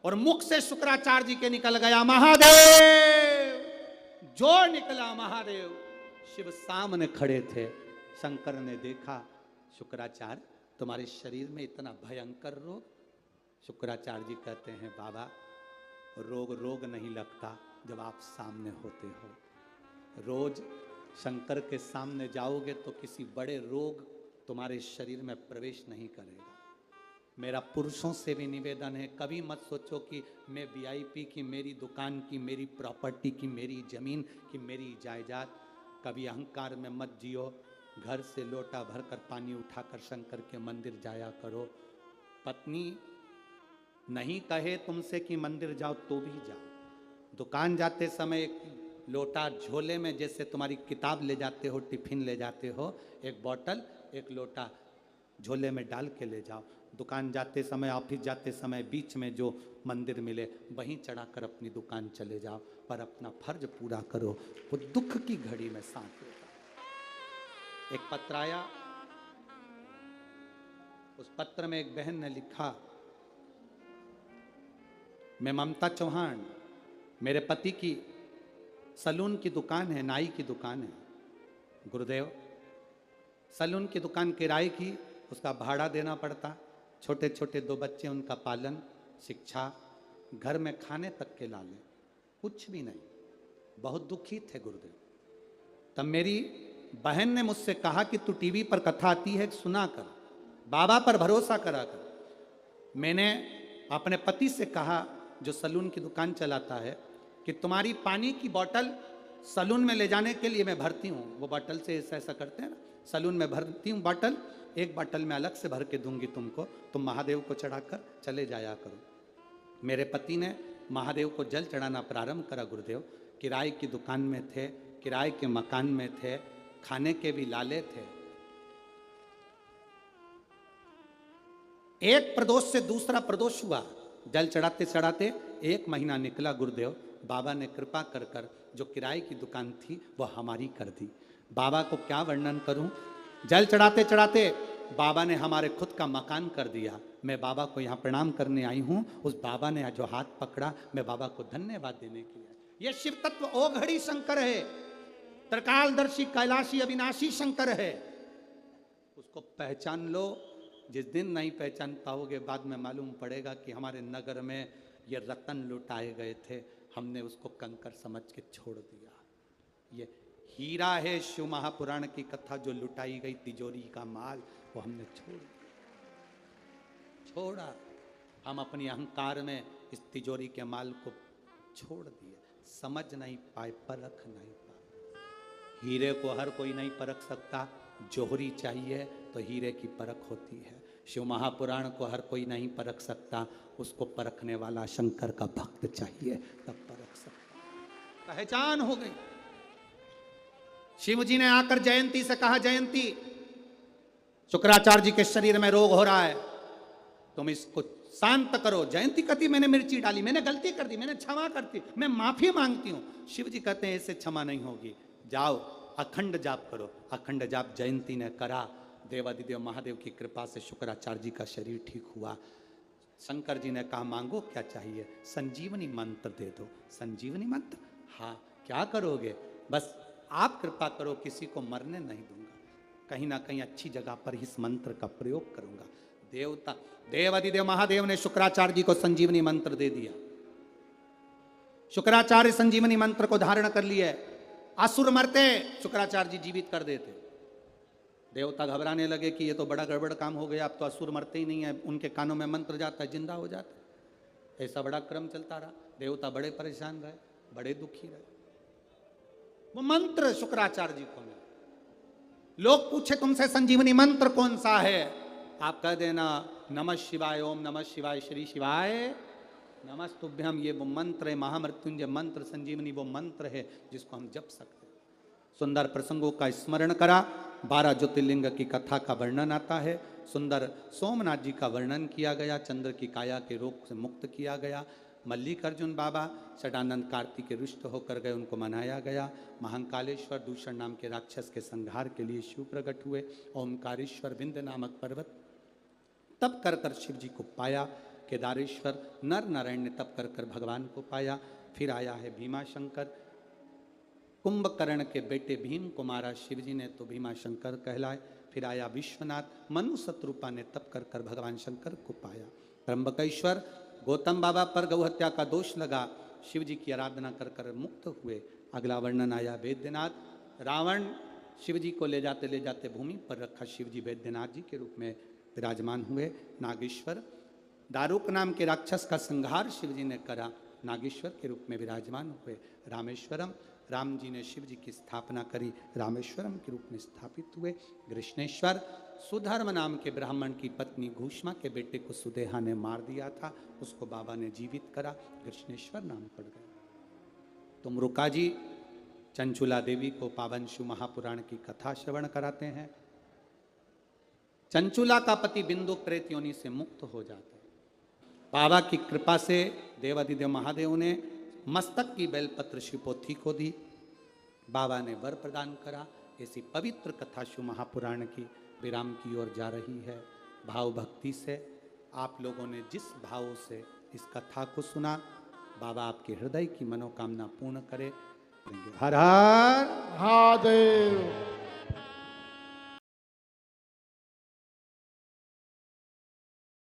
[SPEAKER 1] और मुख से शुक्राचार्य जी के निकल गया महादेव। जो निकला महादेव, शिव सामने खड़े थे। शंकर ने देखा, शुक्राचार्य तुम्हारे शरीर में इतना भयंकर रोग। शुक्राचार्य जी कहते हैं बाबा, रोग नहीं लगता जब आप सामने होते हो। रोज शंकर के सामने जाओगे तो किसी बड़े रोग तुम्हारे शरीर में प्रवेश नहीं करेगा। मेरा पुरुषों से भी निवेदन है, कभी मत सोचो कि मैं वीआईपी की, मेरी दुकान की, मेरी प्रॉपर्टी की, मेरी जमीन की, मेरी जायदाद। कभी अहंकार में मत जियो। घर से लोटा भरकर पानी उठाकर शंकर के मंदिर जाया करो। पत्नी नहीं कहे तुमसे कि मंदिर जाओ तो भी जाओ। दुकान जाते समय एक लोटा झोले में, जैसे तुम्हारी किताब ले जाते हो, टिफिन ले जाते हो, एक बोतल एक लोटा झोले में डाल के ले जाओ। दुकान जाते समय, ऑफिस जाते समय, बीच में जो मंदिर मिले वहीं चढ़ाकर अपनी दुकान चले जाओ, पर अपना फर्ज पूरा करो। वो दुख की घड़ी में साथ देता। एक पत्र आया, उस पत्र में एक बहन ने लिखा, मैं ममता चौहान, मेरे पति की सलून की दुकान है, नाई की दुकान है। गुरुदेव, सलून की दुकान किराए की, उसका भाड़ा देना पड़ता, छोटे छोटे 2 बच्चे, उनका पालन, शिक्षा, घर में खाने तक के लाले, कुछ भी नहीं। बहुत दुखी थे गुरुदेव। तब मेरी बहन ने मुझसे कहा कि तू टीवी पर कथा आती है, सुना कर, बाबा पर भरोसा करा कर। मैंने अपने पति से कहा, जो सलून की दुकान चलाता है, कि तुम्हारी पानी की बोतल सलून में ले जाने के लिए मैं भरती हूँ। वो बोतल से ऐसा करते हैं ना, सलून में भरती हूँ बोतल, एक बोतल में अलग से भर के दूंगी तुमको, तुम महादेव को चढ़ाकर चले जाया करो। मेरे पति ने महादेव को जल चढ़ाना प्रारंभ करा। गुरुदेव, किराए की दुकान में थे, किराए के मकान में थे, खाने के भी लाले थे। एक प्रदोष से दूसरा प्रदोष हुआ, जल चढ़ाते चढ़ाते 1 महीना निकला गुरुदेव। बाबा ने कृपा कर कर जो किराए की दुकान थी वो हमारी कर दी। बाबा को क्या वर्णन करूं, जल चढ़ाते चढ़ाते बाबा ने हमारे खुद का मकान कर दिया। मैं बाबा को यहाँ प्रणाम करने आई हूँ, उस बाबा ने जो हाथ पकड़ा, मैं बाबा को धन्यवाद देने के लिए। ये शिव तत्व ओघड़ी शंकर है, त्रिकालदर्शी कैलाशी अविनाशी शंकर है। उसको पहचान लो। जिस दिन नहीं पहचान पाओगे, बाद में मालूम पड़ेगा कि हमारे नगर में ये रतन लुटाए गए थे, हमने उसको कंकर समझ के छोड़ दिया। ये हीरा है शिव महापुराण की कथा, जो लुटाई गई तिजोरी का माल, वो हमने छोड़ा। हम अपनी अहंकार में इस तिजोरी के माल को छोड़ दिए, समझ नहीं पाए, परख नहीं पाए। हीरे को हर कोई नहीं परख सकता, जोहरी चाहिए तो हीरे की परख होती है। शिव महापुराण को हर कोई नहीं परख सकता, उसको परखने वाला शंकर का भक्त चाहिए, तब परख सकता। पहचान हो गई। शिव जी ने आकर जयंती से कहा, जयंती शुक्राचार्य जी के शरीर में रोग हो रहा है, तुम इसको शांत करो। जयंती कहती मैंने मिर्ची डाली, मैंने गलती कर दी, मैंने क्षमा करती, मैं माफी मांगती हूं। शिव जी कहते हैं इससे क्षमा नहीं होगी, जाओ अखंड जाप करो। अखंड जाप जयंती ने करा। देवादिदेव महादेव की कृपा से शुक्राचार्य जी का शरीर ठीक हुआ। शंकर जी ने कहा मांगो क्या चाहिए, संजीवनी मंत्र दे दो। संजीवनी मंत्र, हाँ क्या करोगे, बस आप कृपा करो, किसी को मरने नहीं दूंगा, कहीं ना कहीं अच्छी जगह पर इस मंत्र का प्रयोग करूंगा। देवता देवादिदेव महादेव ने शुक्राचार्य जी को संजीवनी मंत्र दे दिया। शुक्राचार्य संजीवनी मंत्र को धारण कर लिए। असुर मरते, शुक्राचार्य जी जीवित कर देते। देवता घबराने लगे कि ये तो बड़ा गड़बड़ काम हो गया, अब तो असुर मरते ही नहीं है, उनके कानों में मंत्र जाता है, जिंदा हो जाते। ऐसा बड़ा क्रम चलता रहा। देवता बड़े परेशान रहे, बड़े दुखी रहे। वो मंत्र शुक्राचार्य जी को मिला। लोग पूछे तुमसे संजीवनी मंत्र कौन सा है, आप कह देना नमः शिवाय, ओम नमः शिवाय, श्री शिवाय नमस्तुभ्यम। ये वो मंत्र है, महामृत्युंजय मंत्र, संजीवनी वो मंत्र है जिसको हम जप सकते हैं। सुंदर प्रसंगों का स्मरण करा। 12 ज्योतिर्लिंग की कथा का वर्णन आता है। सुंदर सोमनाथ जी का वर्णन किया गया, चंद्र की काया के रोग से मुक्त किया गया। मल्लिकार्जुन बाबा षडानंद कार्तिक के रुष्ट होकर गए, उनको मनाया गया। महाकालेश्वर दूषण नाम के राक्षस के संहार के लिए शिव प्रकट हुए। ओमकारेश्वर विंध्य नामक पर्वत तप कर कर शिव जी को पाया। केदारेश्वर नर नारायण ने तप कर कर भगवान को पाया। फिर आया है भीमाशंकर, कुंभकर्ण के बेटे भीम को मारा शिव जी ने, तो भीमाशंकर कहलाए। फिर आया विश्वनाथ, मनु शत्रुपा ने तप कर कर भगवान शंकर को पाया। त्र्यंबकेश्वर, गौतम बाबा पर गौहत्या का दोष लगा, शिव जी की आराधना कर कर मुक्त हुए। अगला वर्णन आया वैद्यनाथ। रावण शिव जी को ले जाते भूमि पर रखा, शिव जी वैद्यनाथ जी के रूप में विराजमान हुए। नागेश्वर, दारुक नाम के राक्षस का संहार शिव जी ने करा, नागेश्वर के रूप में विराजमान हुए। रामेश्वरम, राम जी ने शिव जी की स्थापना करी, रामेश्वरम के रूप में स्थापित हुए। कृष्णेश्वर, सुधर्म नाम के ब्राह्मण की पत्नी घूष्मा के बेटे को सुदेहा ने मार दिया था, उसको बाबा ने जीवित करा, कृष्णेश्वर नाम पड़ गया। तुम रुका जी चंचुला देवी को पावन शिव महापुराण की कथा श्रवण कराते हैं। चंचुला का पति बिंदु प्रेत योनि से मुक्त हो जाता है। बाबा की कृपा से देवादिदेव महादेव ने मस्तक की बेलपत्र शिवपोथी को दी, बाबा ने वर प्रदान करा। ऐसी पवित्र कथा शिव महापुराण की विराम की ओर जा रही है। भाव भक्ति से आप लोगों ने जिस भाव से इस कथा को सुना, बाबा आपके हृदय की मनोकामना पूर्ण करे। हर हर
[SPEAKER 2] महादेव।